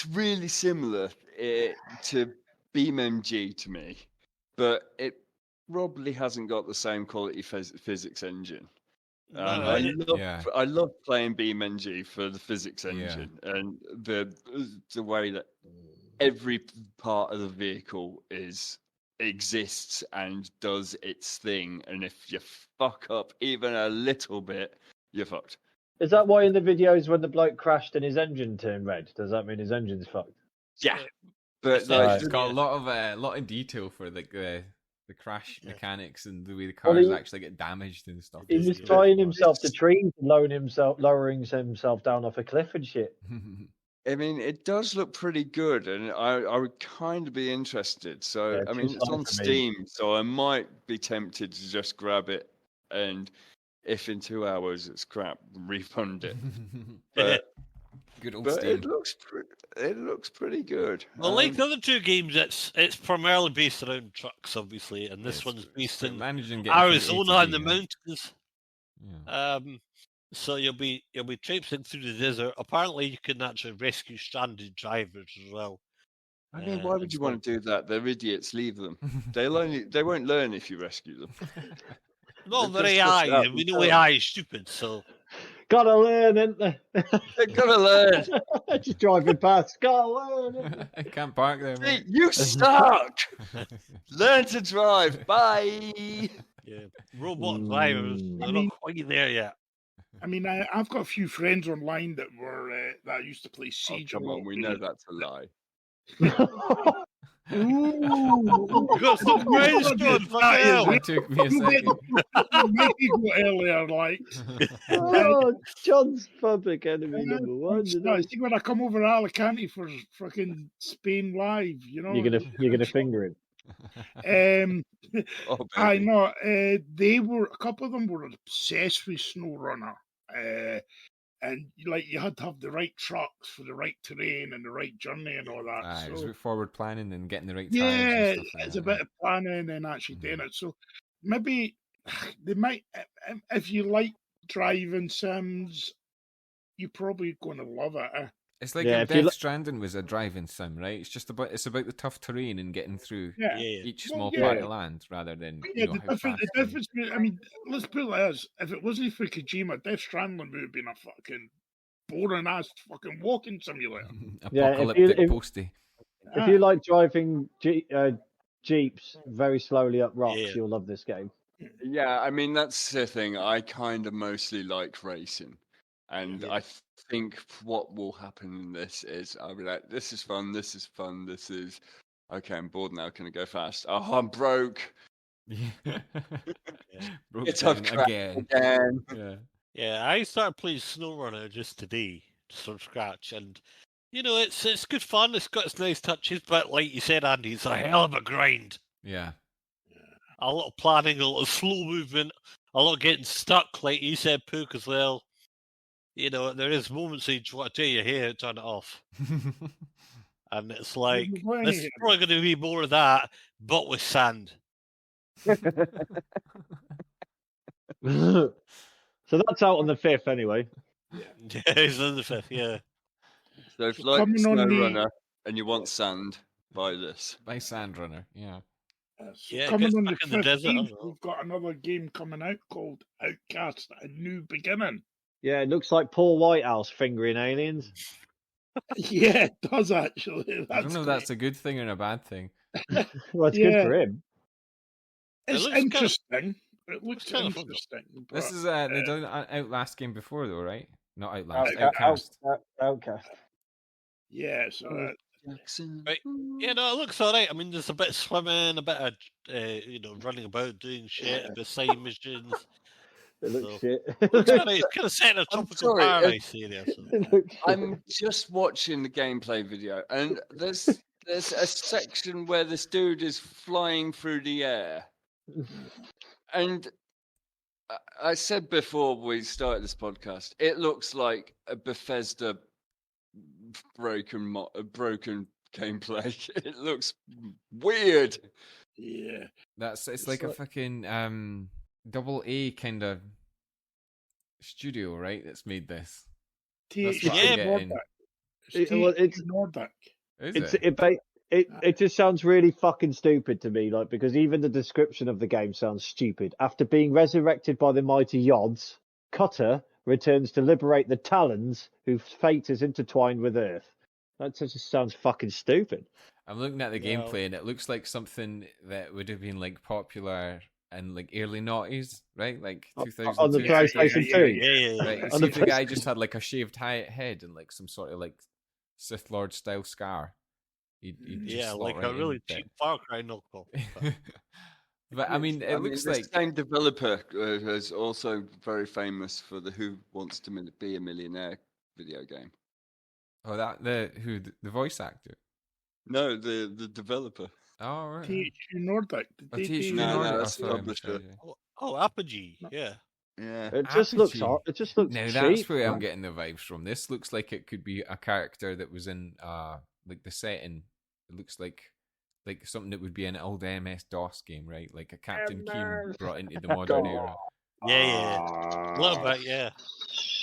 really similar to BeamNG to me, but it probably hasn't got the same quality physics engine. I love playing BeamNG for the physics engine and the way that every part of the vehicle exists and does its thing, and if you fuck up even a little bit, you're fucked. Is that why in the videos when the bloke crashed and his engine turned red? Does that mean his engine's fucked? Yeah, but it's got a lot of detail for like the crash mechanics and the way the cars actually get damaged and stuff. He was tying himself to trees and lowering himself down off a cliff and shit. I mean, it does look pretty good, and I would kind of be interested. So, I mean, it's on Steam, so I might be tempted to just grab it, and if in 2 hours it's crap, refund it. But, good old Steam. It looks pretty good. Well, like the other two games, it's primarily based around trucks, obviously, and this one's based in Arizona and the mountains. Yeah. So you'll be traipsing through the desert. Apparently, you can actually rescue stranded drivers as well. I mean, why would you want to do that? They're idiots. Leave them. They won't learn if you rescue them. No, they're AI. We know AI is stupid, so gotta learn, ain't they? They gotta learn. Just driving past. Gotta learn. I can't park there. Hey, you suck. Learn to drive. Bye. Yeah, robot drivers. They're not quite there yet. I mean, I've got a few friends online that used to play Siege. Come on, we know that's a lie. Ooh, You got some brainstorm, fucking hell. It took me a second. Mikey got earlier, like. Oh, John's public enemy number one. See when I come over Alicante for fucking Spain Live, you know. You're gonna finger him. Oh, I baby. know. A couple of them were obsessed with SnowRunner. And like you had to have the right trucks for the right terrain and the right journey and all that. It was about forward planning and getting the right Yeah, tires and stuff like it's that. a bit of planning and actually doing it. So maybe they might, if you like driving sims, you're probably going to love it. It's like Yeah, if if you Death Stranding was a driving sim, right? It's about the tough terrain and getting through Yeah. each Well, small yeah. part of land rather than Yeah, how the fast. difference. I mean, let's put it like this: if it wasn't for Kojima, Death Stranding would have been a fucking boring ass fucking walking simulator. Apocalyptic posty. If you like driving jeeps very slowly up rocks, you'll love this game. Yeah, I mean that's the thing. I kind of mostly like racing, and I think what will happen in this is I'll be like, "This is fun. This is fun. This is okay. I'm bored now. Can I go fast? Oh, I'm broke. Broke It's down a again. Yeah. Yeah, I started playing SnowRunner just today, just from scratch, and you know it's good fun. It's got its nice touches, but like you said, Andy, it's a hell of a grind. Yeah. A lot of planning, a lot of slow movement, a lot of getting stuck, like you said, Pook, as well. You know, there is moments where you just want to tell your hair, turn it off. And it's like, this is probably going to be more of that, but with sand. So that's out on the 5th anyway. Yeah, it's on the 5th, yeah. So if you like SnowRunner and you want sand, buy this. Buy Sandrunner, yeah. Yeah, Coming on the back in the desert, 15th, we've got another game coming out called Outcast: A New Beginning. Yeah, it looks like Paul Whitehouse fingering aliens. Yeah, it does actually. I don't know if that's a good thing or a bad thing. Well, it's good for him. It's interesting. It looks kind of interesting. This is they done an Outlast game before, though, right? Not Outlast, Outcast. Outcast. Yeah, so right. Yeah, no, it looks alright. I mean, there's a bit of swimming, a bit of running about, doing shit, a bit of side missions. It looks shit. It's kind of set in a tropical paradise area. So. I'm just watching the gameplay video, and there's a section where this dude is flying through the air, and I said before we started this podcast, it looks like a Bethesda broken gameplay. It looks weird. Yeah, it's like a fucking double-A kind of studio, right? That's made this. It's Nordic. It just sounds really fucking stupid to me, like, because even the description of the game sounds stupid. After being resurrected by the mighty Yods, Cutter returns to liberate the Talons, whose fate is intertwined with Earth. That just sounds fucking stupid. I'm looking at the gameplay, and it looks like something that would have been like popular in like early noughties, right? Like 2002. On the PlayStation 2. Yeah. Right. See if the guy just had like a shaved head and like some sort of like Sith Lord style scar. He'd like a really cheap Far Cry knockoff. But I mean, it looks like the same developer is also very famous for the Who Wants to Be a Millionaire video game. Oh, the voice actor? No, the developer. Oh, right. THQ Nordic. No, that's the publisher. Oh, Apogee. Yeah. Yeah. It just looks Now cheap. that's where I'm getting the vibes from. This looks like it could be a character that was in like the setting. It looks like something that would be an old MS-DOS game, right? Like a Captain Keen brought into the modern era. Yeah. A little bit, yeah.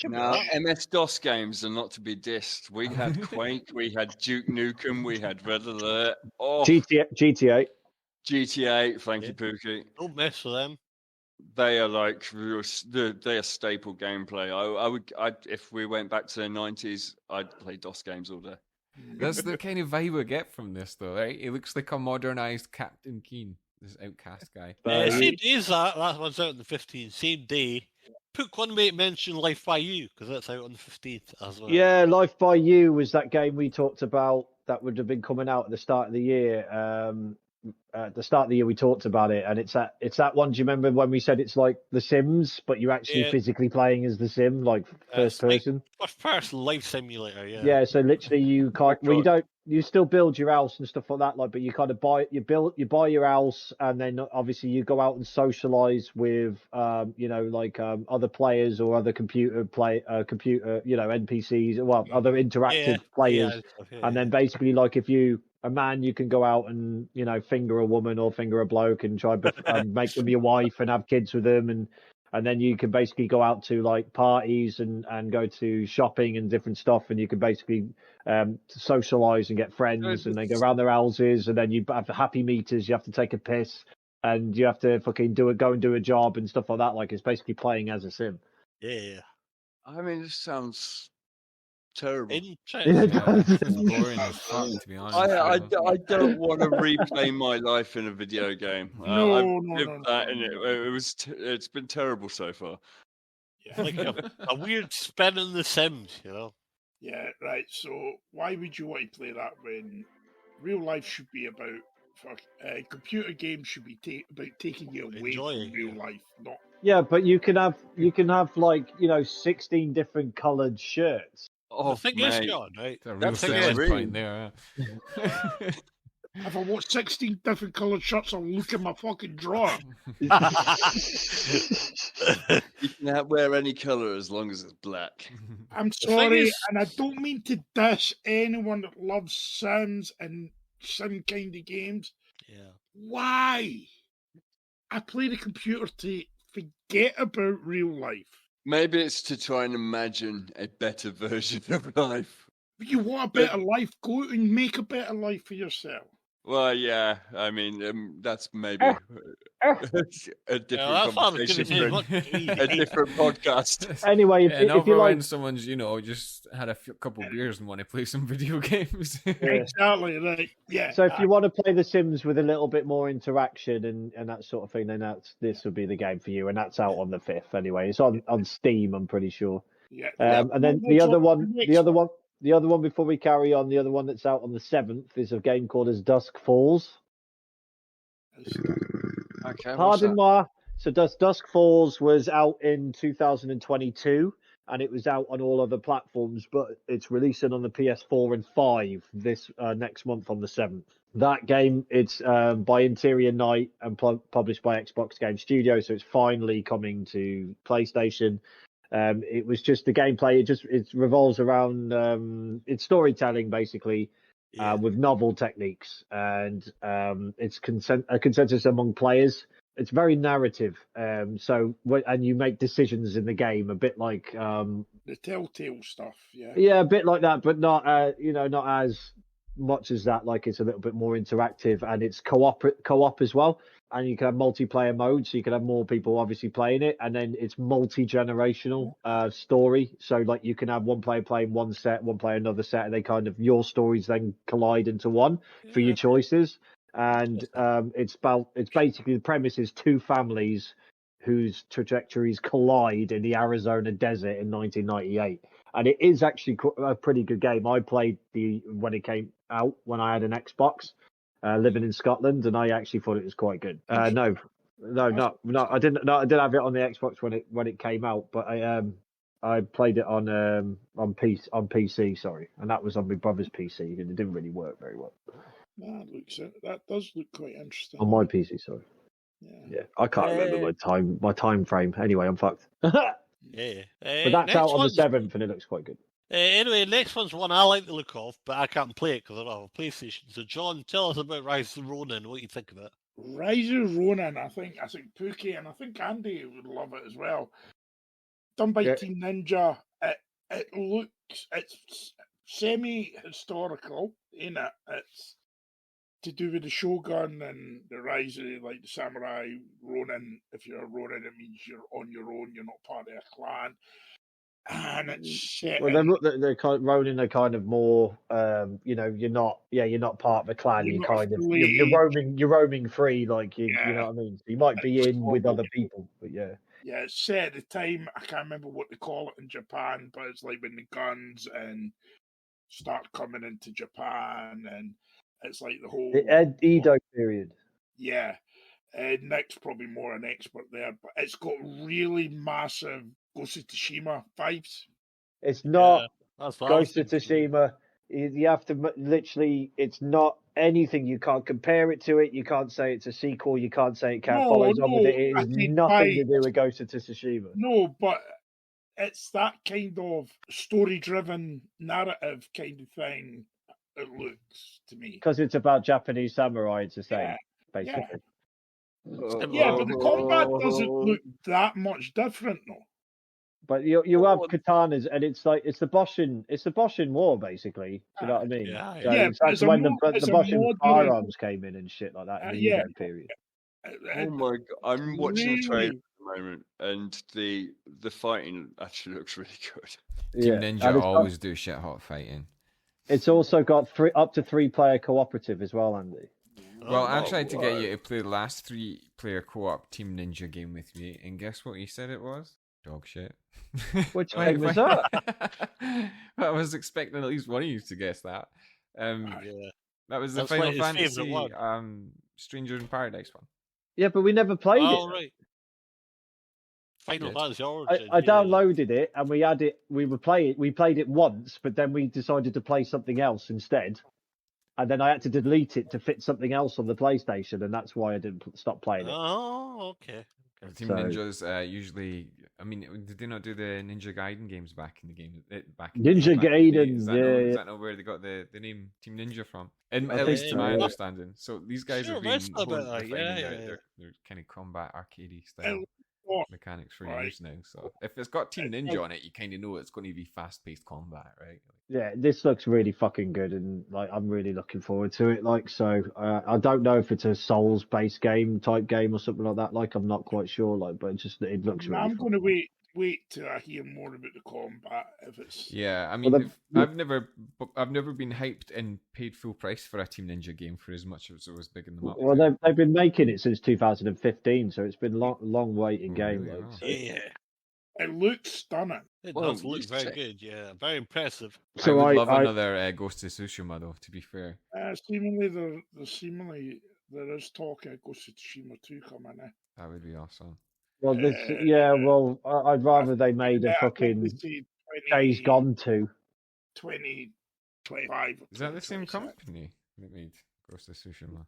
Now, MS-DOS games are not to be dissed. We had Quake, we had Duke Nukem, we had Red Alert. Oh, GTA. Thank you, Pookie. Don't mess with them. They are like they are staple gameplay. I if we went back to the 90s, I'd play DOS games all day. That's the kind of vibe I get from this, though, right? He looks like a modernized Captain Keen, this Outcast guy. Same day as that one's out on the 15th. Same day. Pook one mate mentioned Life by You, because that's out on the 15th as well. Yeah, Life by You was that game we talked about that would have been coming out at the start of the year. At the start of the year, we talked about it, and it's that one. Do you remember when we said it's like The Sims, but you're actually physically playing as the Sim, like first person? First person life simulator, yeah. Yeah, so literally you can't. Well, you still build your house and stuff like that, like, but you kind of buy your house, and then obviously you go out and socialize with, other players or other computer, NPCs, well, other interactive players, and then basically, like, if you a man, you can go out and finger a woman or finger a bloke and try and make them your wife and have kids with them, and then you can basically go out to like parties and go to shopping and different stuff, and you can basically socialize and get friends, and then go around their houses, and then you have the happy meters. You have to take a piss, and you have to fucking go and do a job and stuff like that. Like, it's basically playing as a sim. Yeah. I mean, this sounds terrible. It's boring as fuck, to be honest. I don't want to replay my life in a video game. No. It's been terrible so far. Yeah, like a weird spin in The Sims, Yeah, right. So why would you want to play that when real life should be about computer games should be about taking you away from real life, not. Yeah, but you can have like 16 different coloured shirts. Oh, the thing is, John, right? That's a real selling point there. If I want 16 different coloured shirts, I'll look in my fucking drawer. You can wear any colour as long as it's black. I'm sorry, and I don't mean to dish anyone that loves Sims and Sim kind of games. Yeah. Why? I play the computer to forget about real life. Maybe it's to try and imagine a better version of life. If you want a better life, go out and make a better life for yourself. Well, yeah, I mean, that's maybe a different conversation for a different podcast. Anyway, if you like, someone's, just had a couple beers and want to play some video games. Exactly, right? Yeah. So if you want to play The Sims with a little bit more interaction and that sort of thing, then this would be the game for you, and that's out on the 5th anyway. It's on Steam, I'm pretty sure. Yeah. And then the other one before we carry on, the other one that's out on the 7th is a game called As Dusk Falls. Okay. Pardon moi. So Dusk Falls was out in 2022, and it was out on all other platforms, but it's releasing on the PS4 and 5 this next month on the 7th. That game, it's by Interior Night and published by Xbox Game Studio, so it's finally coming to PlayStation. It was just the gameplay. It revolves around it's storytelling basically, with novel techniques, and it's a consensus among players. It's very narrative. And you make decisions in the game, a bit like the Telltale stuff. Yeah. Yeah, a bit like that, but not not as much as that. Like, it's a little bit more interactive, and it's co-op as well. And you can have multiplayer mode, so you can have more people obviously playing it. And then it's multi-generational story. So like you can have one player playing one set, one player another set, and they kind of, your stories then collide into one for your choices. And it's basically, the premise is two families whose trajectories collide in the Arizona desert in 1998. And it is actually a pretty good game. I played when it came out, when I had an Xbox. Living in Scotland, and I actually thought it was quite good. No, I didn't have it on the Xbox when it came out, but I played it on PC, sorry, and that was on my brother's PC, and it didn't really work very well. That does look quite interesting. On my PC, sorry. Yeah, I can't remember my time frame. Anyway, I'm fucked. Yeah, but that's out on the 7th, and it looks quite good. Anyway, next one's one I like the look of, but I can't play it because I don't have a PlayStation. So, John, tell us about Rise of Ronin. What do you think of it? Rise of Ronin, I think Pookie and I think Andy would love it as well. Done by Team Ninja. It's semi-historical, ain't it? It's to do with the Shogun and the rise of the samurai Ronin. If you're a Ronin, it means you're on your own. You're not part of a clan. And it's they're kind of, Ronin are kind of more, you're not part of a clan. You're roaming free, like you know what I mean. So you might be in with other people, but yeah. Yeah, it's set at the time. I can't remember what they call it in Japan, but it's like when the guns and start coming into Japan, and it's like the whole The Edo period. Yeah, Nick's probably more an expert there, but it's got really massive Ghost of Tsushima vibes. It's not that's what I was Ghost of thinking. Tsushima. You have to literally. It's not anything. You can't compare it to it. You can't say it's a sequel. You can't say it follows on with it. It I has think nothing to do with Ghost of Tsushima. No, but it's that kind of story-driven narrative kind of thing. It looks to me Because it's about Japanese samurai. It's the same, basically. Yeah, but the combat doesn't look that much different, though. But you have katanas, and it's like it's the Boshin War, basically. Do you know what I mean? Yeah, So yeah. that's when the Boshin firearms came in and shit like that in the Edo period. Oh my god! I'm watching the trailer at the moment, and the fighting actually looks really good. Team Ninja always do shit hot fighting. It's also got up to 3-player cooperative as well, Andy. Well, I tried to get you to play the last 3-player co-op Team Ninja game with me, and guess what you said it was? Dog shit. Which game was that? I was expecting at least one of you to guess that. That was the Final Fantasy Stranger in Paradise one. Yeah, but we never played it. Oh, right. Final Fantasy Origin. I downloaded it and we had it. We played it once, but then we decided to play something else instead. And then I had to delete it to fit something else on the PlayStation, and that's why I didn't stop playing it. Oh, okay. Team Ninjas usually. I mean, did they not do the Ninja Gaiden games back in the game? Ninja Gaiden, is that not where they got the name Team Ninja from? And at least to my understanding. So these guys have been they're kind of combat arcadey style mechanics for years now. So if it's got Team Ninja on it, you kind of know it's going to be fast-paced combat, right? Yeah, this looks really fucking good, and like I'm really looking forward to it. Like, so I don't know if it's a Souls-based type game or something like that. Like, I'm not quite sure. Like, but it looks really. I'm going to wait till I hear more about the combat. If it's I mean, I've never been hyped and paid full price for a Team Ninja game for as much as it was bigging them up. Well, they've been making it since 2015, so it's been long waiting game. Really? Like, so. Yeah. It looks stunning. It does look very good, yeah. Very impressive. So I would love another Ghost of Tsushima, though, to be fair. Seemingly there is talk of Ghost of Tsushima 2 coming in. That would be awesome. Well, I'd rather they made a fucking Days Gone 2. 2025. Is that the same company that made Ghost of Tsushima?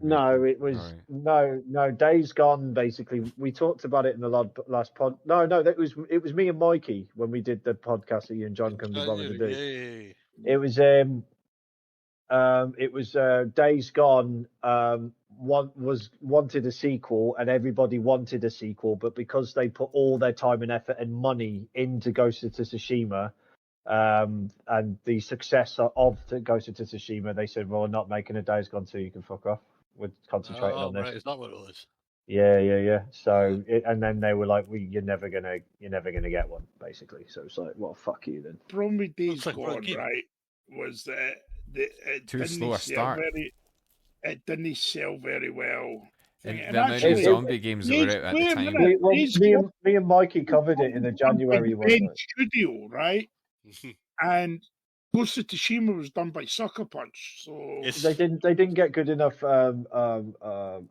No, it was no Days Gone. Basically, we talked about it in the last pod. No, it was me and Mikey when we did the podcast that you and John couldn't be bothered to do. It was Days Gone. Wanted a sequel, and everybody wanted a sequel, but because they put all their time and effort and money into Ghost of Tsushima, and the success of Ghost of Tsushima, they said, "Well, we're not making a Days Gone 2. You can fuck off. We're concentrating on this." Right. Is that what it was? Yeah. So, and then they were like, "You're never gonna get one," basically. So it's like, "Well, fuck you then." The problem with Days Gone, right, was that it too slow a start. It didn't sell very well. And the amount of zombie games that were out at the time. Me and Mikey covered it in the January one. Studio, right? And Ghost of Tsushima was done by Sucker Punch, so they didn't get good enough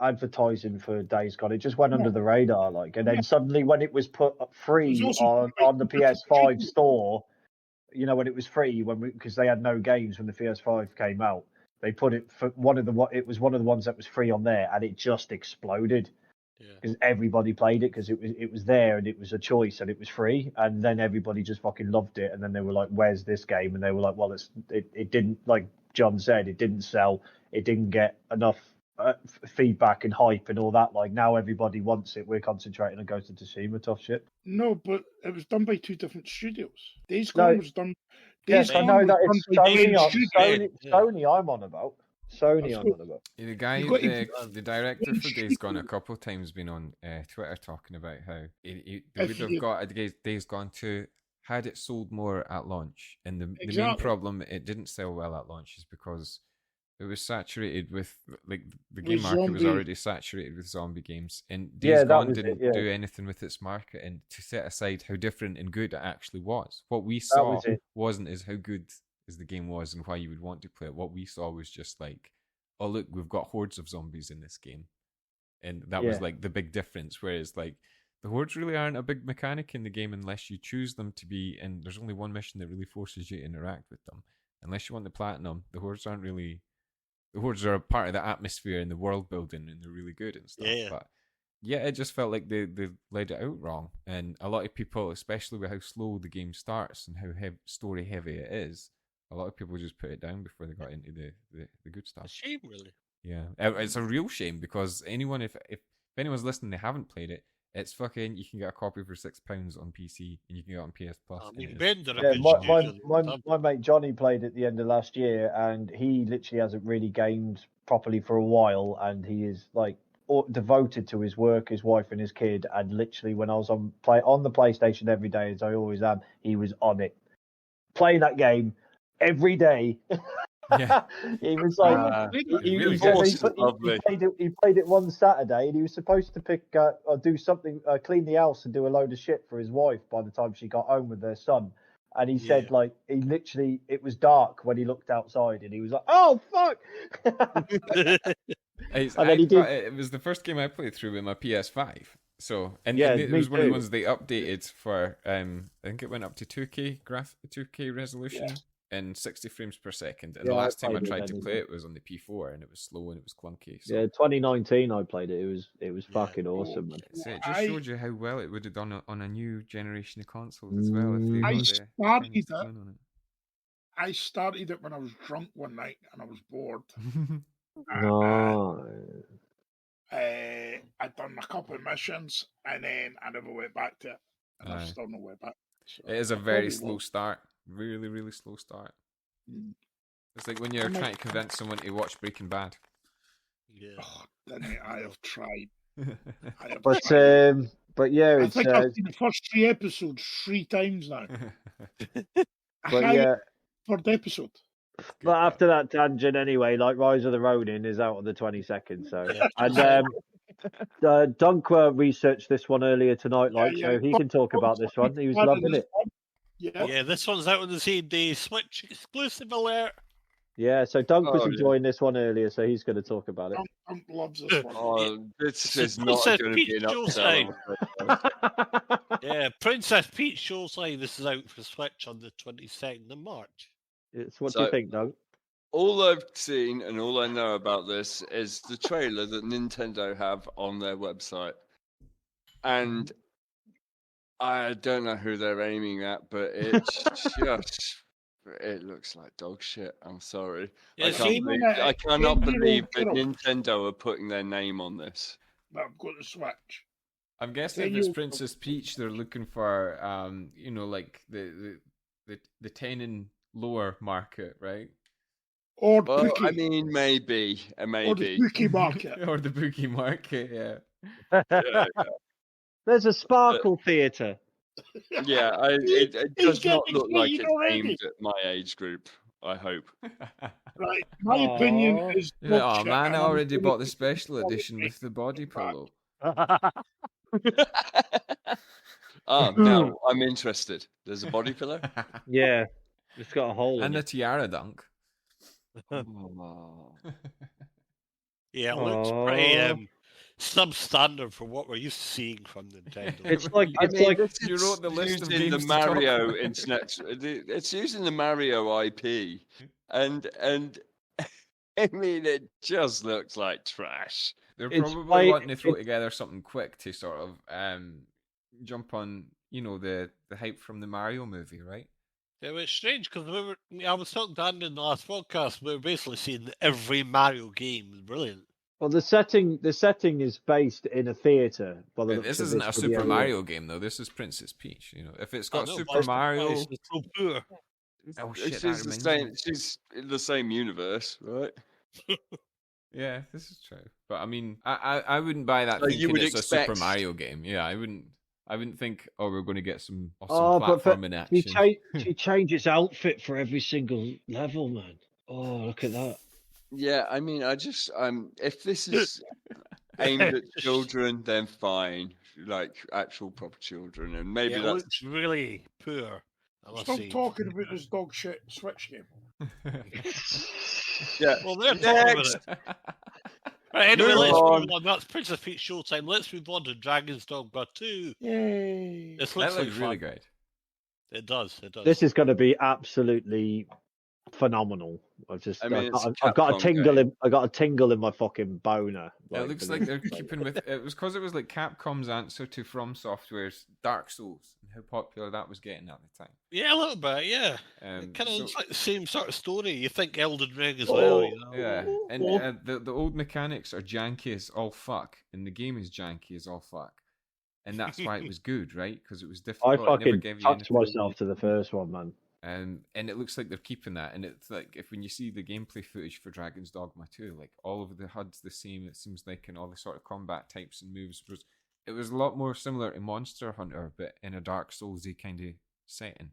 advertising for Days Gone. It just went under the radar, like, and then suddenly when it was put free on the PS5 store, you know, when it was free because they had no games when the PS5 came out, they put it for it was one of the ones that was free on there, and it just exploded. Because everybody played it because it was there and it was a choice and it was free, and then everybody just fucking loved it, and then they were like, "Where's this game?" And they were like, "Well, it didn't, like John said, it didn't sell, it didn't get enough feedback and hype and all that. Like now everybody wants it. We're concentrating on Ghost of Tsushima, tough shit." No, but it was done by two different studios. Days Gone was done. Yes, I know that it's Sony. I'm on about. Sony on about. The guy, the director for Days Gone, a couple of times been on Twitter talking about how they would have got a Days Gone 2 had it sold more at launch. And the main problem it didn't sell well at launch is because it was saturated with, like, the game market was already saturated with zombie games, and Days Gone didn't do anything with its market, and to set aside how different and good it actually was. What we saw wasn't as how good as the game was and why you would want to play it. What we saw was just like, oh look, we've got hordes of zombies in this game, and that was like the big difference. Whereas like the hordes really aren't a big mechanic in the game unless you choose them to be, and there's only one mission that really forces you to interact with them. Unless you want the platinum, the hordes aren't really. The hordes are a part of the atmosphere and the world building, and they're really good and stuff. Yeah. But yeah, it just felt like they laid it out wrong, and a lot of people, especially with how slow the game starts and how story heavy it is, a lot of people just put it down before they got into the good stuff. A shame, really. Yeah, it's a real shame because anyone, if anyone's listening, they haven't played it. It's fucking. You can get a copy for £6 on PC, and you can get it on PS Plus. I mean, my mate Johnny played at the end of last year, and he literally hasn't really gamed properly for a while, and he is like devoted to his work, his wife, and his kid. And literally, when I was on the PlayStation every day, as I always am, he was on it, playing that game every day. Yeah. He was like, he played it one Saturday, and he was supposed to pick or do something, clean the house and do a load of shit for his wife by the time she got home with their son. And he said, like, it was dark when he looked outside, and he was like, "Oh fuck!" It was the first game I played through with my PS5. So, and it was one of the ones they updated for. I think it went up to 2K resolution. And 60 frames per second. And the last time I tried to play it was on the P4, and it was slow and it was clunky. So. Yeah, 2019 I played it. It was fucking awesome, man. So it just showed you how well it would have done on a new generation of consoles as well. I started it when I was drunk one night and I was bored. I'd done a couple of missions, and then I never went back to it. And I still not went back. So it is a very slow start. Really, really slow start. It's like when you're trying to convince someone to watch Breaking Bad. Yeah. Oh, I have tried. But yeah, I think I've seen the first 3 episodes 3 times now. But yeah, for the episode. But after that tangent, anyway, like Rise of the Ronin is out on the 22nd. So, and Dunkwa researched this one earlier tonight, so he can talk about this one. He was loving it. Yeah, this one's out on the same day. Switch exclusive alert. Yeah, so Dunk was enjoying this one earlier, so he's going to talk about it. Dunk loves this one. This is not going to be an upsell. Yeah, Princess Peach Showtime. This is out for Switch on the 22nd of March. What do you think, Dunk? All I've seen and all I know about this is the trailer that Nintendo have on their website. And I don't know who they're aiming at, but it's just... It looks like dog shit. I'm sorry. I cannot believe that Nintendo are putting their name on this. But I've got the Switch. I'm guessing if it's Princess Peach, they're looking for, like the 10 and lower market, right? Or I mean, maybe. Or the bookie market. Or the bookie market, yeah. There's a Sparkle Theatre. Yeah, it does not look like it's aimed at my age group, I hope. Right, my opinion is... Oh man, I already bought the special edition with the body pillow. Now I'm interested. There's a body pillow? Yeah, it's got a hole and in a tiara, Dunk. Yeah, it looks pretty substandard for what we're used to seeing from Nintendo. It's like you wrote the list of games the Mario internet. It's using the Mario IP, and I mean it just looks like trash. They're probably wanting to throw together something quick to sort of jump on, the hype from the Mario movie, right? It was strange because I was talking to Andy in the last podcast. We were basically seeing that every Mario game is brilliant. Well, the setting is based in a theater. This isn't a Super Mario game, though. This is Princess Peach. If it's got Super Mario, it's so poor. Oh shit! She's the same. She's in the same universe, right? Yeah, this is true. But I mean, I wouldn't buy that thinking it's a Super Mario game. Yeah, I wouldn't think, we're going to get some awesome platforming action. She changes outfit for every single level, man. Oh, look at that. Yeah, I mean, if this is aimed at children, then fine, like actual proper children, and maybe it looks really poor. Let's Stop see. talking about this dog shit Switch game. Yeah. Well, they're talking about it. Right, anyway, let's move on. That's Prince of Peach Showtime. Let's move on to Dragon's Dogma 2. Yay! This That looks like looks really fun. good. It does. This is going to be absolutely phenomenal. I've got a tingle game. I got a tingle in my fucking boner. It looks like they're keeping with it was because it was like Capcom's answer to From Software's Dark Souls and how popular that was getting at the time. Yeah, a little bit. Yeah, it kind of looks like the same sort of story. You think Elden Ring as well, you know? Yeah, and the old mechanics are janky as all fuck, and the game is janky as all fuck, and that's why it was good, right? Because it was difficult. I fucking touched myself to the first one, man. And it looks like they're keeping that, and it's like when you see the gameplay footage for Dragon's Dogma 2, like all of the HUD's the same. It seems like, and all the sort of combat types and moves it was a lot more similar to Monster Hunter, but in a Dark Soulsy kind of setting.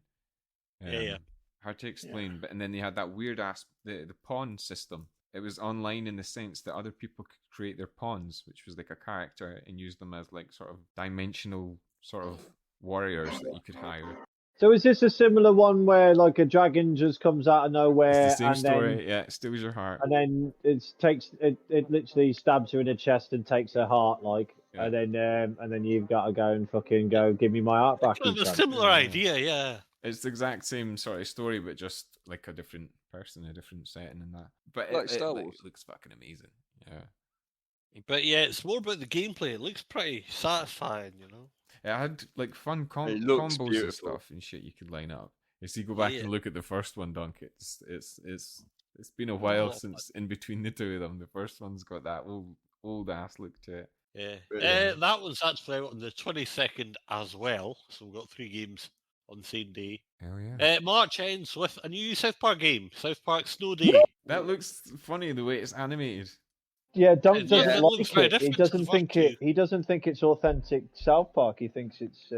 Yeah. Hard to explain, but and then they had that weird ass the pawn system. It was online in the sense that other people could create their pawns, which was like a character, and use them as like sort of dimensional sort of warriors that you could hire. So is this a similar one where like a dragon just comes out of nowhere? It's the same and story, then, yeah. It steals your heart, and then it literally stabs her in the chest and takes her heart, like, yeah. and then you've got to go and fucking go give me my heart back. It's a similar idea, yeah. It's the exact same sort of story, but just like a different person, a different setting, and that. But Like Star Wars. It looks fucking amazing, yeah. But yeah, it's more about the gameplay. It looks pretty satisfying, you know. It had like fun combos beautiful. and stuff and shit you could line up. If you go back and look at the first one, Dunk, it's been a while since in between the two of them. The first one's got that old ass look to it. Yeah. That was actually out on the 22nd as well. So we've got 3 games on the same day. Hell yeah. March ends with a new South Park game, South Park Snow Day. That looks funny the way it's animated. Yeah, Dunk doesn't it like looks very it. He different to doesn't the think first it. He doesn't think it's authentic South Park. He thinks it's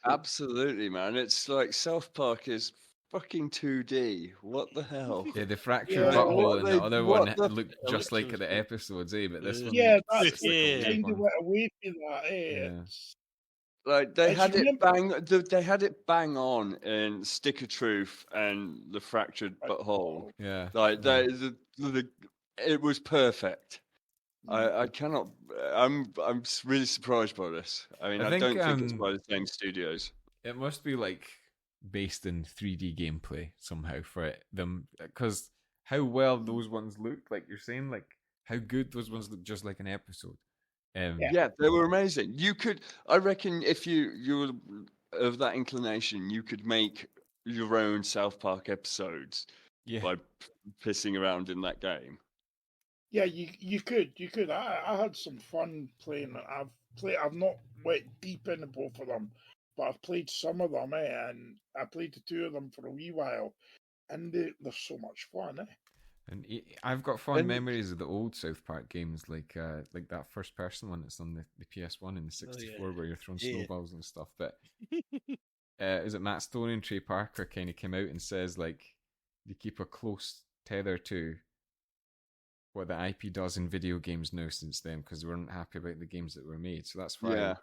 Absolutely, man. It's like South Park is fucking 2D. What the hell? Yeah, the fractured butthole and the other one looked just like looks the episodes, but this one. Yeah, that's Yeah. kind of went away from that. Yeah. Like they It's had it remember- they had it bang on in Stick of Truth and the Fractured Butthole. Yeah. Like it was perfect. I cannot. I'm really surprised by this. I mean, I don't think it's by the same studios. It must be like based in 3D gameplay somehow for them, because how well those ones looked, like you're saying, like how good those ones look, just like an episode. Yeah, they were amazing. You could, I reckon, if you were of that inclination, you could make your own South Park episodes by pissing around in that game. Yeah, you could. I had some fun playing it. I've not went deep into both of them, but I've played some of them, and I played the 2 of them for a wee while, and they're so much fun, And I've got fond memories of the old South Park games, like that first person one that's on the PS1 and the 64, where you're throwing snowballs and stuff. But is it Matt Stone and Trey Parker kind of came out and says like you keep a close tether to what the IP does in video games now since then, because they weren't happy about the games that were made. So that's why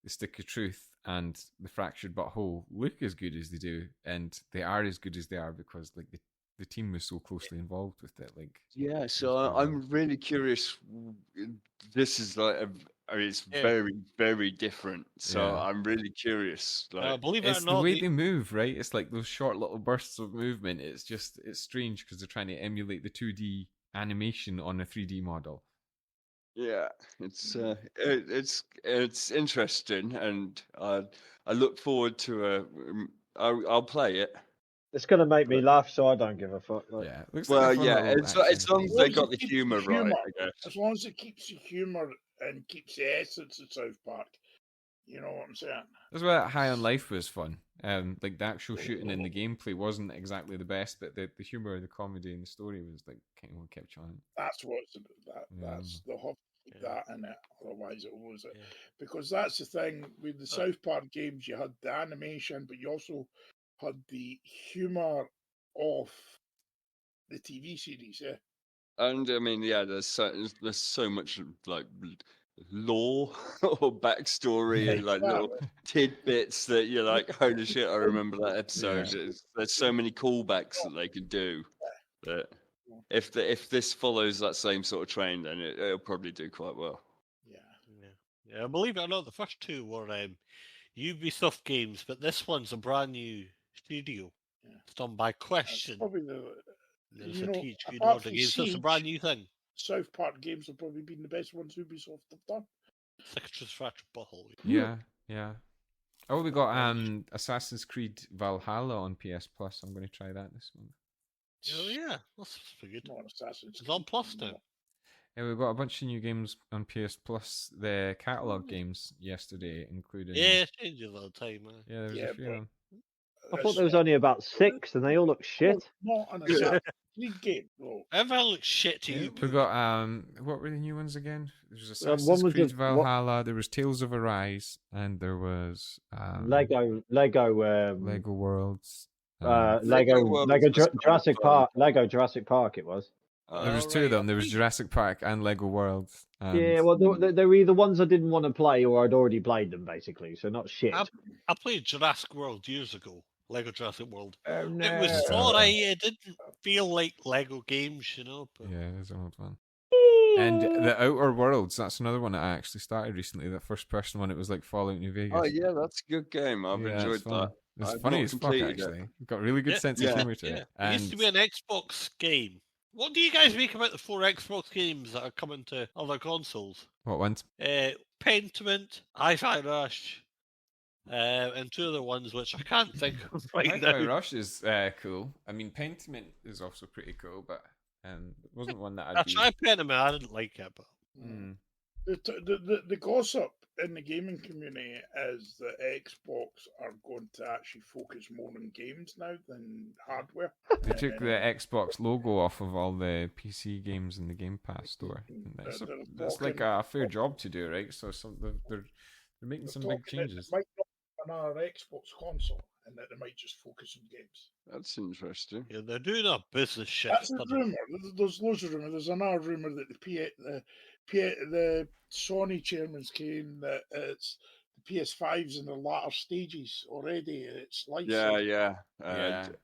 the Stick of Truth and the Fractured Butthole look as good as they do, and they are as good as they are because like the team was so closely involved with it. Like, yeah, so I'm really curious. This is like it's very, very different. So I'm really curious. Like, believe it it's or not, the way they move, right? It's like those short little bursts of movement. It's strange because they're trying to emulate the 2D animation on a 3D model. Yeah, it's interesting, and I look forward to I'll play it. It's going to make me laugh, so I don't give a fuck. Like. Yeah. Looks Well, like yeah, as long as they got the humour right, I guess. As long as it keeps the humour and keeps the essence of South Park. You know what I'm saying? That's why High on Life was fun. Like the actual shooting and the gameplay wasn't exactly the best, but the humour, the comedy, and the story was like kind of what kept you on. That's what's that's the whole that in it. Otherwise, it was it because that's the thing with the South Park games. You had the animation, but you also had the humour of the TV series. Yeah, and I mean, there's so much like lore or backstory and like little tidbits that you're like, holy shit, I remember that episode. There's so many callbacks that they could do that if this follows that same sort of train, then it'll probably do quite well. Yeah. Believe it or not, the first two were Ubisoft games, but this one's a brand new studio. It's done by Question. Probably There's a THQ apart Nordic from Games, so it's a Siege, brand new thing. South Park games have probably been the best ones Ubisoft have done. Cicatrix Fractured Butthole. Yeah. Oh, we got Assassin's Creed Valhalla on PS Plus. I'm going to try that this month. Oh yeah, that's pretty good. Not Assassin's It's on Plus now. Yeah, we've got a bunch of new games on PS Plus. The catalog games yesterday, including it changes all the time. Yeah, there's a few of them. I thought there was only about 6, and they all look shit. Not an Assassin's Creed game, though. Everything looks shit to you. We got what were the new ones again? There was one Assassin's was Creed a- Valhalla. There was Tales of Arise, and there was Lego Worlds. Jurassic Park. Lego Jurassic Park. It was. There was two of them. There was Jurassic Park and Lego Worlds. Yeah, well, they were either ones I didn't want to play or I'd already played them, basically. So not shit. I played Jurassic World years ago. Lego Jurassic World. Oh, no. It was alright. It didn't feel like Lego games, but yeah, it was an old one. And the Outer Worlds, that's another one that I actually started recently. That first person one, it was like Fallout New Vegas. Oh yeah, that's a good game. I've enjoyed that. It's I've funny not as fuck, completed actually. it. It's got a really good sense of humour to it. It used to be an Xbox game. What do you guys make about the 4 Xbox games that are coming to other consoles? What ones? Pentiment, Hi-Fi Rush, and 2 other ones which I can't think of right now. Hi-Fi Rush is cool. I mean, Pentiment is also pretty cool, but it wasn't one that I tried Pentiment, I didn't like it, but... The gossip in the gaming community is that Xbox are going to actually focus more on games now than hardware. They took the Xbox logo off of all the PC games in the Game Pass store. That's like a fair job to do, right? So they're making some big changes. It might not be another Xbox console, and that they might just focus on games. That's interesting. Yeah, they're doing a business shit. That's a rumour. There's loads of rumours. There's another rumour that the Sony chairman's claim that it's the PS5's in the latter stages already in its life. Yeah.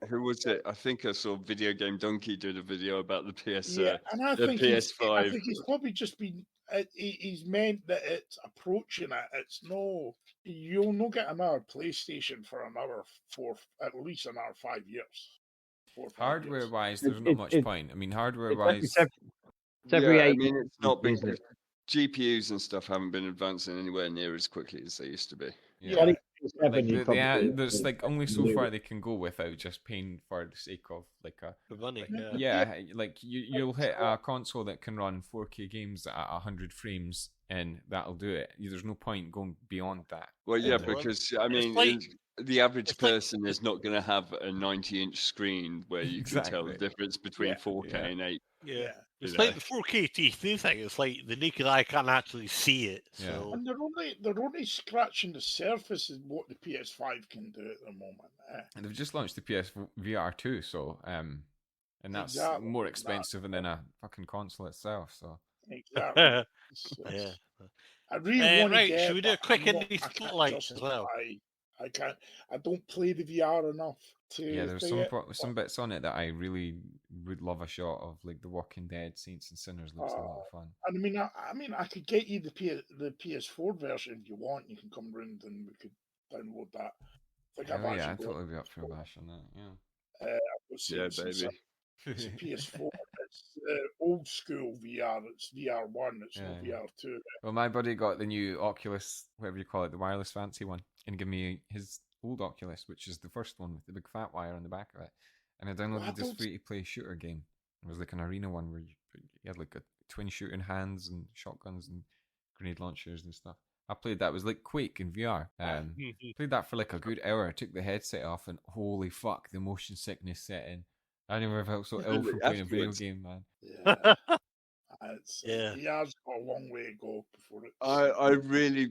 Who was it? I think I saw Video Game Donkey did a video about the PS5. I think it's probably just been. He's meant that it's approaching it. It's no. You'll not get another PlayStation for at least another 5 years. Hardware wise, there's not much point. I mean, hardware wise, it's every 8 I mean, it's not been. GPUs and stuff haven't been advancing anywhere near as quickly as they used to be. Yeah. There's like only so far they can go without just paying for the sake of like a money. Like you'll hit a console that can run 4K games at 100 frames, and that'll do it. There's no point going beyond that. Well, yeah, because I mean, the average person is not going to have a 90-inch screen where you can tell the difference between 4K and 8. Yeah. It's like the 4K TV thing. It's like the naked eye can't actually see it. So. And they're only scratching the surface of what the PS5 can do at the moment. And they've just launched the PSVR 2, so and that's more expensive than a fucking console itself. So exactly. Yeah. I really want to should we do a quick indie spotlight as well? I can't. I don't play the VR enough to. Yeah, there's some bits on it that I really would love a shot of, like The Walking Dead, Saints and Sinners looks a lot of fun. And I mean, I could get you the PS4 version if you want. You can come round and we could download that. I'd totally be up for a bash on that. Yeah. Baby. It's a PS4. It's old school VR. It's VR1. It's not VR2. Well, my buddy got the new Oculus, whatever you call it, the wireless fancy one, and gave me his old Oculus, which is the first one with the big fat wire on the back of it. And I downloaded this free-to-play shooter game. It was like an arena one where you had like a twin shooting hands and shotguns and grenade launchers and stuff. I played that. It was like Quake in VR. Played that for like a good hour. I took the headset off and holy fuck, the motion sickness set in. I never felt so ill from playing a video game, man. VR's got a long way to go before it. I really,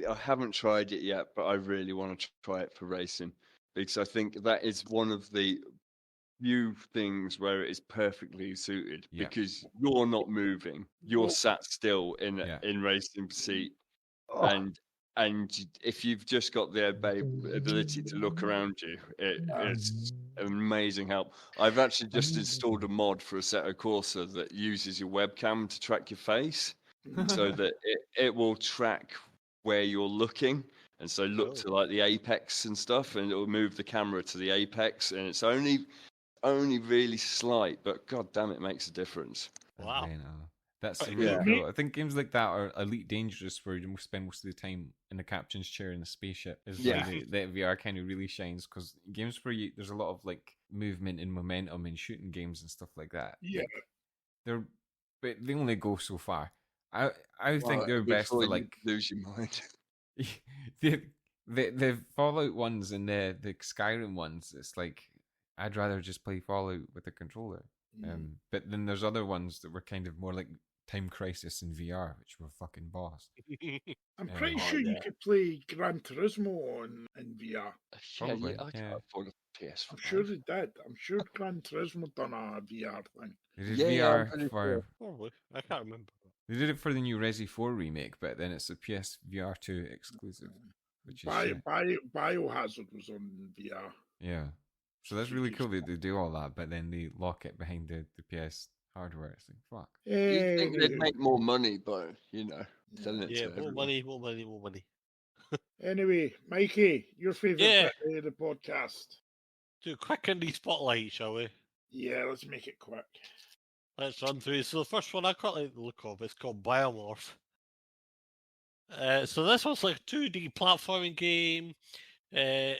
I haven't tried it yet, but I really want to try it for racing because I think that is one of the few things where it is perfectly suited Yeah. because you're not moving. You're sat still in in racing seat, Oh. and if you've just got the ability to look around you, it's amazing help. I've actually just installed a mod for Assetto Corsa that uses your webcam to track your face, so that it will track where you're looking, and so look to like the apex and stuff, and it will move the camera to the apex, and it's only really slight, but god damn, it makes a difference. Wow. That's really cool. I think games like that are Elite Dangerous, where you spend most of the time in the captain's chair in the spaceship. Is where the VR kind of really shines, because games where there's a lot of like movement and momentum in shooting games and stuff like that. Yeah, but they only go so far. I think they're best for like lose your mind. the Fallout ones and the Skyrim ones. It's like I'd rather just play Fallout with a controller. But then there's other ones that were kind of more like Time Crisis in VR, which were fucking boss. I'm pretty sure you could play Gran Turismo in VR. Probably, I can't afford a PS5. I'm sure they did. I'm sure Gran Turismo done a VR thing. They did VR for... Probably. I can't remember. They did it for the new Resi 4 remake, but then it's a PS VR 2 exclusive, which is Biohazard was on VR. Yeah. So that's really cool that they do all that, but then they lock it behind the PS hardware. It's like, fuck. You'd think they'd make more money, but, selling it to more money. Anyway, Mikey, your favourite bit of the podcast. Do a quick indie spotlight, shall we? Yeah, let's make it quick. Let's run through. So the first one I quite like the look of. It's called Biomorph. So this one's like a 2D platforming game. Is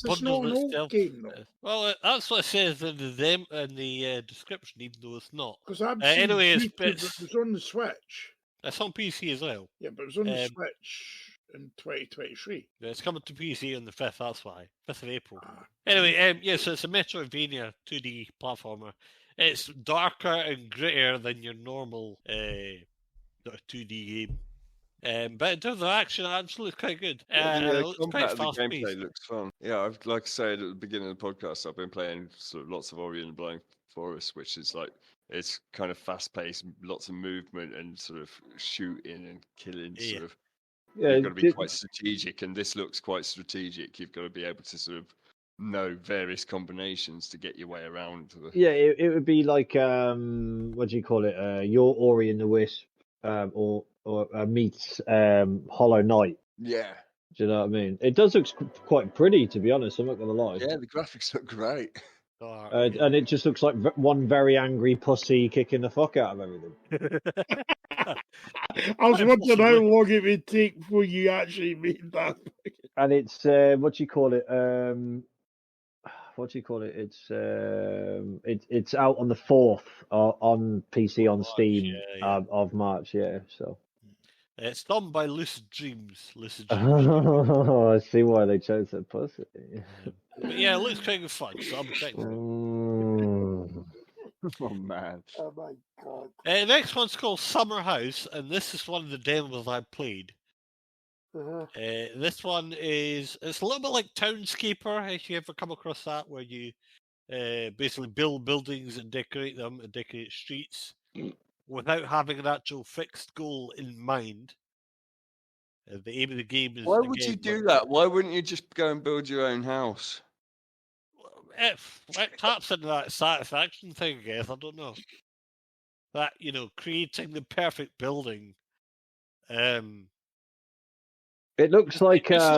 this not an old game, though? Well, that's what it says in the description, even though it's not. Because I've seen anyway, it was on the Switch. It's on PC as well. Yeah, but it was on the Switch in 2023. Yeah, it's coming to PC on the 5th, that's why. 5th of April. Anyway, so it's a Metroidvania 2D platformer. It's darker and grittier than your normal 2D game. But in terms of action, actually, it's quite good. It's quite fast gameplay paced. looks fun. Yeah, like I said at the beginning of the podcast, I've been playing sort of lots of Ori and the Blind Forest, which is like, it's kind of fast paced, lots of movement and sort of shooting and killing. Sort of, you've got to be quite strategic, and this looks quite strategic. You've got to be able to sort of know various combinations to get your way around. Yeah, it would be like what do you call it? Your Ori and the Wisp, or meets Hollow Knight. Yeah. Do you know what I mean? It does look quite pretty, to be honest. I'm not gonna lie. Yeah, the graphics look great. And it just looks like one very angry pussy kicking the fuck out of everything. I was wondering how long it would take before you actually made that. And it's what do you call it? It's out on the 4th on PC on Steam of March. Yeah, so it's done by Lucid Dreams. Oh, I see why they chose that pussy. But yeah, it looks kind of fun, so I'm checking it. Oh man! Oh my god! The next one's called Summer House, and this is one of the demos I played. This one it's a little bit like Townscaper, if you ever come across that, where you basically build buildings and decorate them and decorate streets without having an actual fixed goal in mind. The aim of the game is... Why would you do that? Why wouldn't you just go and build your own house? It taps into that satisfaction thing, I guess. I don't know. That, creating the perfect building. It looks like a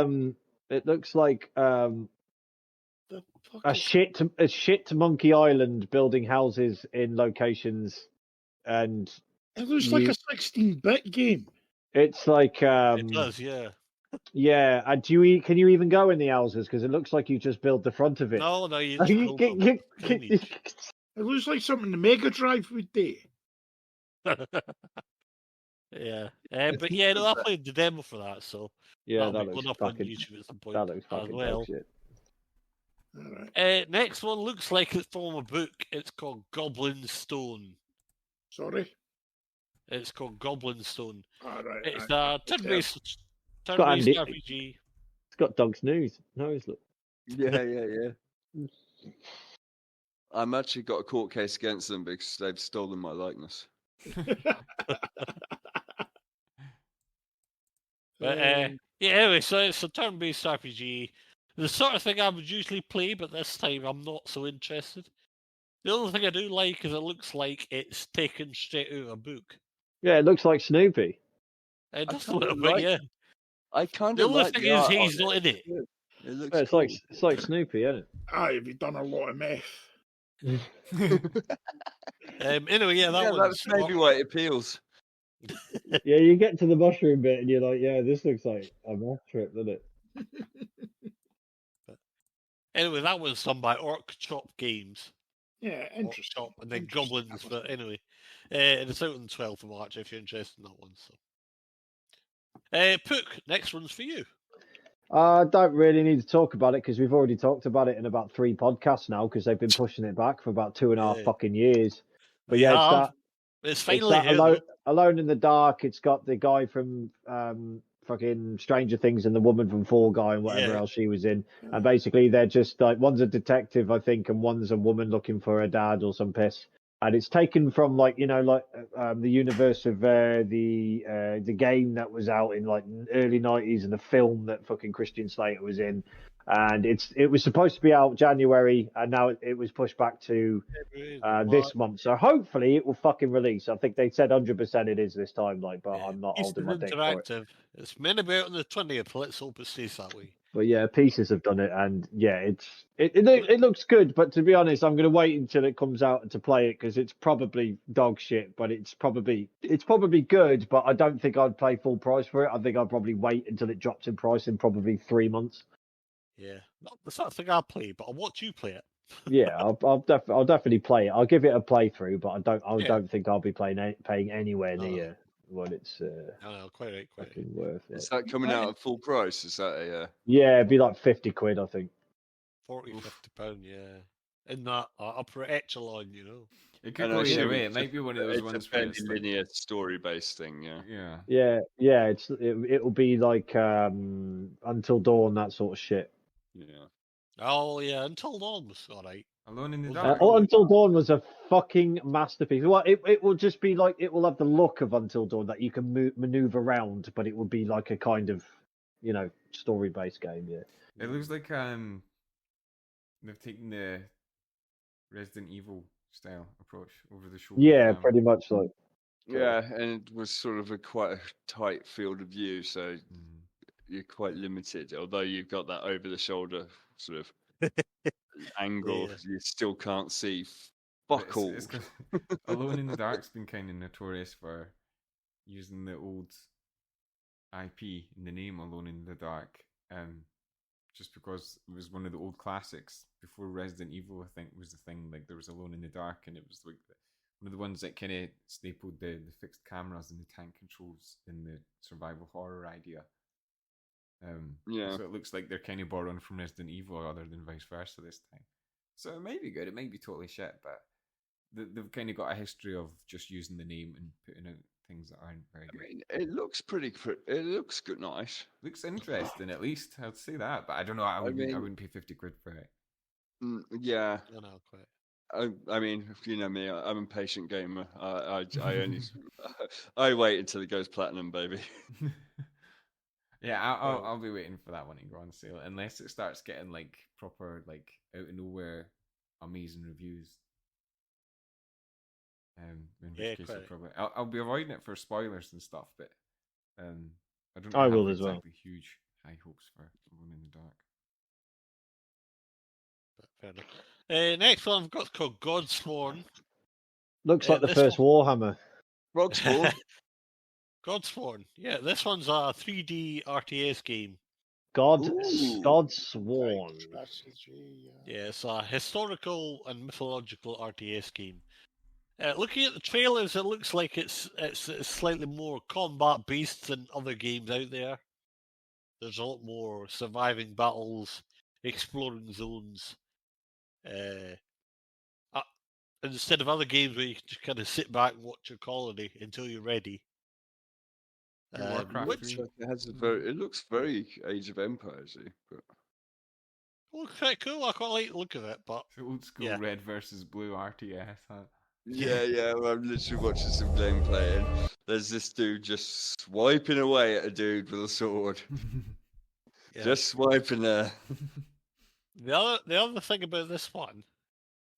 shit to Monkey Island, building houses in locations, and it looks like a 16-bit game. It's like it does, yeah. Yeah, and can you even go in the houses? Because it looks like you just build the front of it. No, you just build them. It looks like something the Mega Drive would do. Yeah, but yeah, I played the demo for that, so yeah, that looks up on YouTube at some point. That looks fucking as well. shit. All right. Next one looks like it's from a book. It's called Goblin Stone. Sorry? It's called Goblin Stone. All right. It's a turn-based RPG. It's got dog's nose. Look. Yeah. I'm actually got a court case against them because they've stolen my likeness. But yeah, anyway, so it's a turn-based RPG. The sort of thing I would usually play, but this time I'm not so interested. The only thing I do like is it looks like it's taken straight out of a book. Yeah, it looks like Snoopy. It I does a kinda little bit, like- yeah. I kind The of only like thing the is art he's on not in it. It looks Yeah, it's cool. like Snoopy, isn't it? Aye, have you done a lot of meth? Anyway, yeah, that Yeah, one's that's maybe why it appeals. Yeah, you get to the mushroom bit and you're like, yeah, this looks like a meth trip, doesn't it? Anyway, that was done by Orc Chop Games. Yeah, Orc interesting. Chop and then Interesting. Goblins, but anyway. And it's out on the 12th of March if you're interested in that one. So. Pook, next one's for you. I don't really need to talk about it because we've already talked about it in about 3 podcasts now because they've been pushing it back for about 2.5 fucking years. But yeah, it's that. It's finally that here. Alone in the Dark. It's got the guy from fucking Stranger Things and the woman from Fall Guy and whatever else she was in. And basically, they're just like one's a detective, I think, and one's a woman looking for her dad or some piss. And it's taken from the universe of the game that was out in like early 90s and the film that fucking Christian Slater was in. And it was supposed to be out January, and now it was pushed back to this month. So hopefully it will fucking release. I think they said 100% it is this time, but I'm not holding my dick for it. It's meant to be out on the 20th. Let's hope it stays that way. But yeah, Pieces have done it, and yeah, it looks good. But to be honest, I'm going to wait until it comes out to play it because it's probably dog shit. But it's probably good. But I don't think I'd pay full price for it. I think I'd probably wait until it drops in price in probably 3 months. Yeah, that's not the thing I'll play, but I'll watch you play it. Yeah, I'll definitely play it. I'll give it a playthrough, but I don't think I'll be paying anywhere near what it's quite right. worth. Is that coming out at full price? Is that a Yeah, it'd be like 50 quid, I think. 40, £50, yeah. In that upper echelon, It could go either way. It might be one of those ones where it's linear story-based thing, yeah. Yeah. It'll be like Until Dawn, that sort of shit. Yeah. Oh yeah, Until Dawn was alright. Alone in the Dark. Until Dawn was a fucking masterpiece. Well, it will just be like it will have the look of Until Dawn that you can maneuver around, but it will be like a kind of story-based game. Yeah. It looks like they've taken the Resident Evil style approach over the shoulder. Yeah, pretty much like. Yeah, and it was sort of quite a tight field of view, so you're quite limited. Although you've got that over-the-shoulder sort of angle, you still can't see fuck all. Alone in the Dark's been kind of notorious for using the old IP in the name Alone in the Dark, just because it was one of the old classics before Resident Evil, I think, was the thing. Like, there was Alone in the Dark, and it was like one of the ones that kind of stapled the fixed cameras and the tank controls in the survival horror idea. So it looks like they're kind of borrowing from Resident Evil rather than vice versa this time. So it might be good. It might be totally shit, but they've kind of got a history of just using the name and putting out things that aren't very good. I mean, it looks it looks good, nice. Looks interesting, at least. I'd say that, but I don't know. I wouldn't pay 50 quid for it. Yeah. I know, quite. I mean, you know me. I'm a patient gamer. I only I wait until it goes platinum, baby. Yeah, I'll be waiting for that one to go on sale unless it starts getting like proper like out of nowhere amazing reviews. In which case I'll be avoiding it for spoilers and stuff, but I don't. I will as well. Huge high hopes for Alone in the Dark. Fair enough. Next one I've got called Godsworn. Looks like the first Warhammer. Rocksworn. Godsworn. Yeah, this one's a 3D RTS game. Godsworn. Yeah, it's a historical and mythological RTS game. Looking at the trailers, it looks like it's slightly more combat based than other games out there. There's a lot more surviving battles, exploring zones. Instead of other games where you can just kind of sit back and watch your colony until you're ready. It looks very Age of Empires-y, but looks quite cool. I quite like the look of it, but It's old school Yeah. red versus blue RTS. Huh? Yeah. Well, I'm literally watching some gameplay, and there's this dude just swiping away at a dude with a sword. yeah. Just swiping there. The other thing about this one,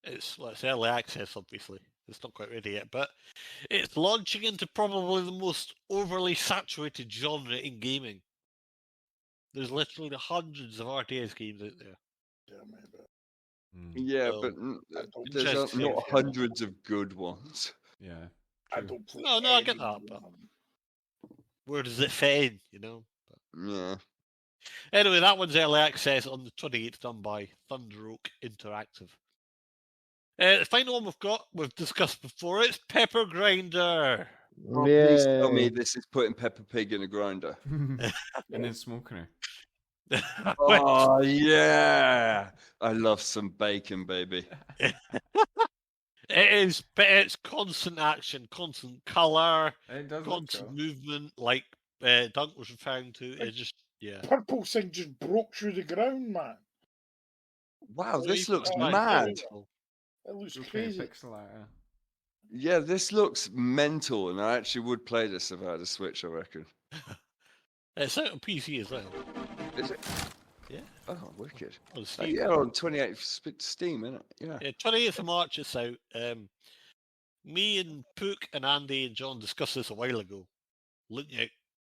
it's early access, obviously. It's not quite ready yet, but it's launching into probably the most overly saturated genre in gaming. There's literally hundreds of RTS games out there. Yeah, maybe. Yeah, So, but there's interesting not if you- hundreds of good ones. Yeah. I True. don't play No, I get any that, of but them. where does it fit in, you know? Yeah. Anyway, that one's early access on the 28th, done by Thunder Oak Interactive. The final one we've discussed before, it's Pepper Grinder. Oh, please tell me this is putting Peppa Pig in a grinder. And then smoking her. Oh yeah, I love some bacon, baby. It is, but it's constant action, constant colour, It does look constant cool. movement, like Dunk was referring to. It's just, yeah. Purple thing just broke through the ground, man. Wow, this Well, looks you can mad. find it. It looks Okay, crazy. pixel art. Yeah, this looks mental, and I actually would play this if I had a Switch, I reckon. It's out on PC as well. Is it? Yeah. Oh, wicked. On Steam. Yeah, on 28th Steam, isn't it? Yeah. Yeah, 28th of March it's out. Me and Pook and Andy and John discussed this a while ago. Looking at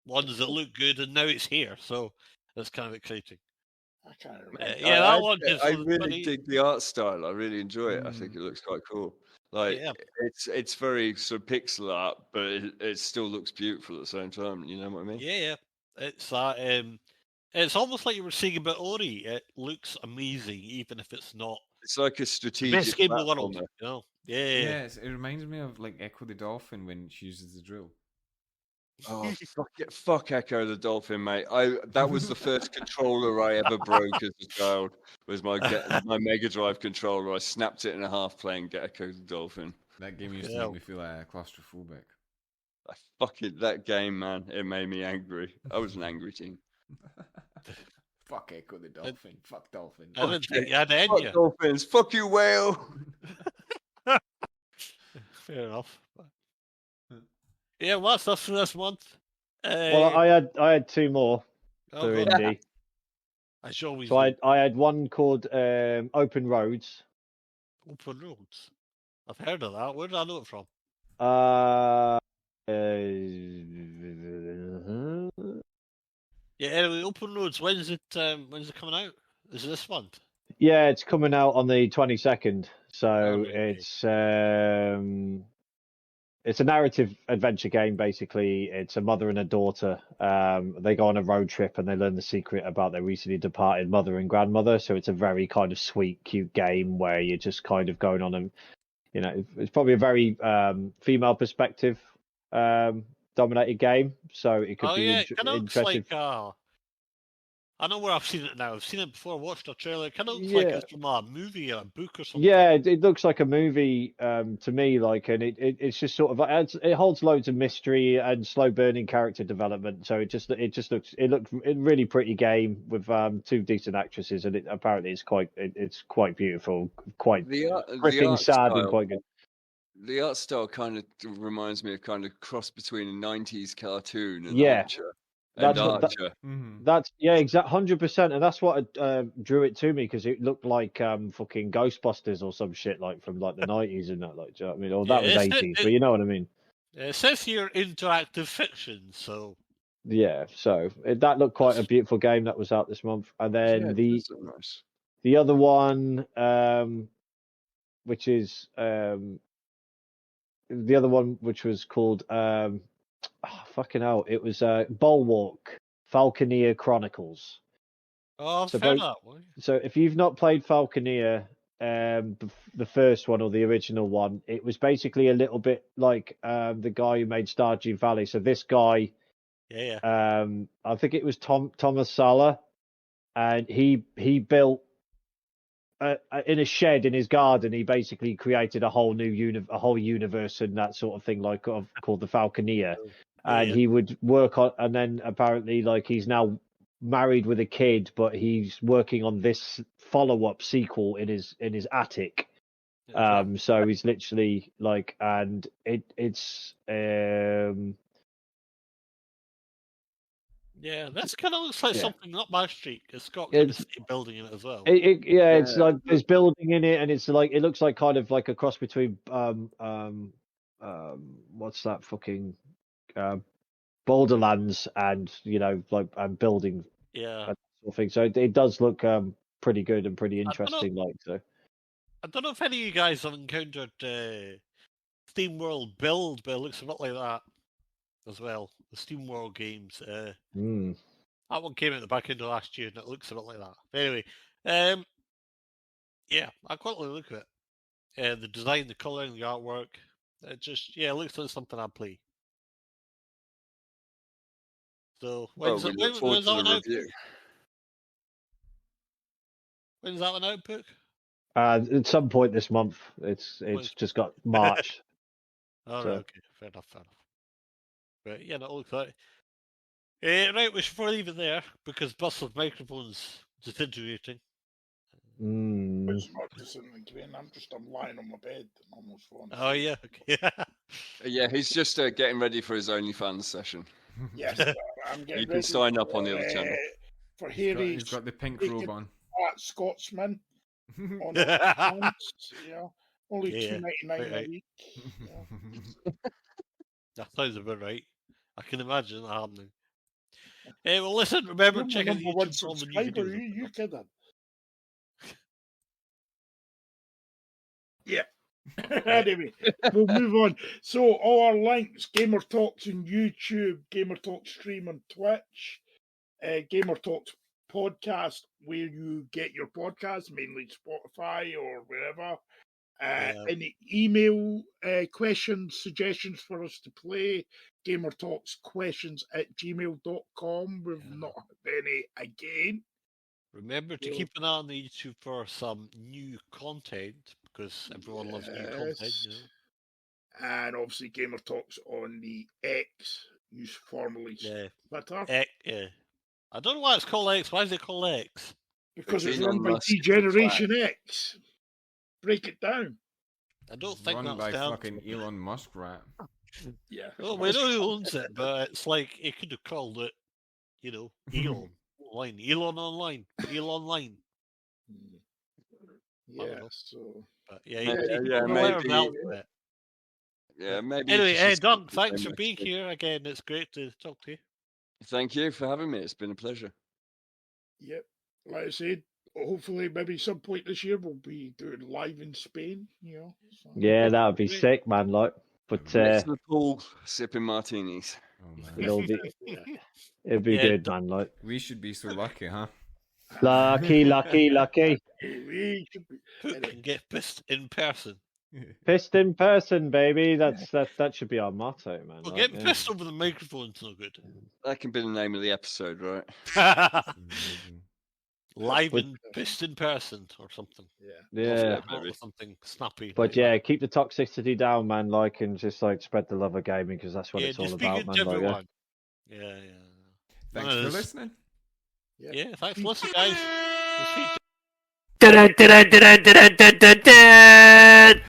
ones that look good, and now it's here, so that's kind of exciting. I can't remember. Yeah, that one is I on the really 20 dig the art style. I really enjoy it. I think it looks quite cool. Like Yeah. it's very sort of pixel art, but it still looks beautiful at the same time. You know what I mean? Yeah. It's it's almost like you were saying about Ori. It looks amazing, even if it's not It's like a the strategic best game in the world. platformer. You know? Yeah, Yeah. it reminds me of like Echo the Dolphin when she uses the drill. Oh fuck Echo the Dolphin, mate! That was the first controller I ever broke as a child. Was my Mega Drive controller? I snapped it in half playing Echo the Dolphin. That game used to Yeah. make me feel claustrophobic. That game, man! It made me angry. I was an angry teen. Fuck Echo the Dolphin. Fuck Dolphin. I didn't think you had Fuck Enya. dolphins! Fuck you, whale! Fair enough. Yeah, what's up for this month? Well, I had two more oh, for God, indie. I should always So I had one called Open Roads. Open Roads. I've heard of that. Where did I know it from? Yeah, anyway, Open Roads. When's it coming out? Is it this month? Yeah, it's coming out on the 22nd. So Oh, really? it's a narrative adventure game. Basically, it's a mother and a daughter. They go on a road trip and they learn the secret about their recently departed mother and grandmother. So it's a very kind of sweet, cute game where you're just kind of going on and, you know, it's probably a very female perspective dominated game. So it could Oh be yeah, it kind of looks interesting. like I know where I've seen it now. I've seen it before. Watched a trailer. It kind of looks Yeah. like it's from a movie or a book or something. Yeah, it looks like a movie to me, like, and it's just sort of it holds loads of mystery and slow burning character development. So it looked a really pretty game with two decent actresses, and apparently it's quite beautiful, quite gripping, sad, and quite good. The art style kind of reminds me of kind of cross between a 90s cartoon and Yeah. Archer. That's And what Archer. That's exact 100%, and that's what drew it to me because it looked like fucking Ghostbusters or some shit like from like the 90s and that, like, do you know what I mean? Or that was 80s, but you know what I mean. It says here interactive fiction, so Yeah, so that looked quite a beautiful game that was out this month, and then Yeah, that's nice. the other one, which is the other one, which was called fucking hell, it was Bulwark Falconeer Chronicles. oh, So fair both- that one. So if you've not played Falconeer, the first one or the original one, it was basically a little bit like the guy who made Stardew Valley. So this guy, Yeah. I think it was Thomas Sala, and he built in a shed in his garden. He basically created a whole new universe and that sort of thing, like called the Falconeer. And he would work on, and then apparently, like, he's now married with a kid, but he's working on this follow-up sequel in his attic. So he's literally like, and it's Yeah, this kind of looks like something up my street. It's got kind of city building in it as well. It's like there's building in it, and it's like it looks like kind of like a cross between what's that fucking Borderlands and like and building Yeah, that sort of thing. So it does look pretty good and pretty interesting. I don't know if any of you guys have encountered Steam World Build, but it looks a bit like that as well. The Steam World games. That one came out the back end of last year, and it looks a bit like that. Anyway, yeah, I quite like the look of it. The design, the colouring, the artwork. It just it looks like something I'd play. So when's that one out? When's that one out, Puck? At some point this month. It's just got March. Right, okay, fair enough. But yeah, that looks like. Right, we should probably leave it there because Bustle's microphone's disintegrating. It's not disintegrating. I'm lying on my bed. I'm almost falling. Oh yeah, okay. Yeah, he's just getting ready for his OnlyFans session. Yes, I'm getting. You can sign up on the other channel. For Harry, he's got the pink robe on. Scotsman. On only $2.99 a week. Yeah. That sounds about right. I can imagine that happening. Well, listen, remember, check out YouTube for all the new videos. You kidding? Yeah. Anyway, we'll move on. So, all our links: GamerTalkz on YouTube, GamerTalkz stream on Twitch, GamerTalkz podcast where you get your podcasts, mainly Spotify or wherever. Any email questions, suggestions for us to play, GamerTalkzQuestions@gmail.com. We've not had any again. Remember to keep an eye on the YouTube for some new content because everyone loves new content. And obviously GamerTalkz on the X, used formerly Twitter. Yeah. I don't know why it's called X. Why is it called X? Because it's run by Generation X. Break it down. I don't think run that's by down. Fucking Elon Musk rat. Yeah. Well, we know who owns it, but it's like he could have called it, Elon Online, Elon Online, Elon Line. Yeah. So. But maybe. Yeah, maybe. Anyway, Doug, thanks for being here again. It's great to talk to you. Thank you for having me. It's been a pleasure. Yep. Like I said, hopefully maybe some point this year we'll be doing live in Spain, So. Yeah, that would be sick, man. But next to the pool, sipping martinis. It'd be good, man. We should be so lucky, huh? Lucky. We should be. And get pissed in person. Pissed in person, baby. That should be our motto, man. Well, getting pissed over the microphone's no good. That can be the name of the episode, right? Live and pissed in person or something. Yeah. Or something snappy. But keep the toxicity down, man. And just spread the love of gaming because that's what it's all about, man. Yeah. Thanks for listening. Yeah, thanks for listening, guys. We'll see you.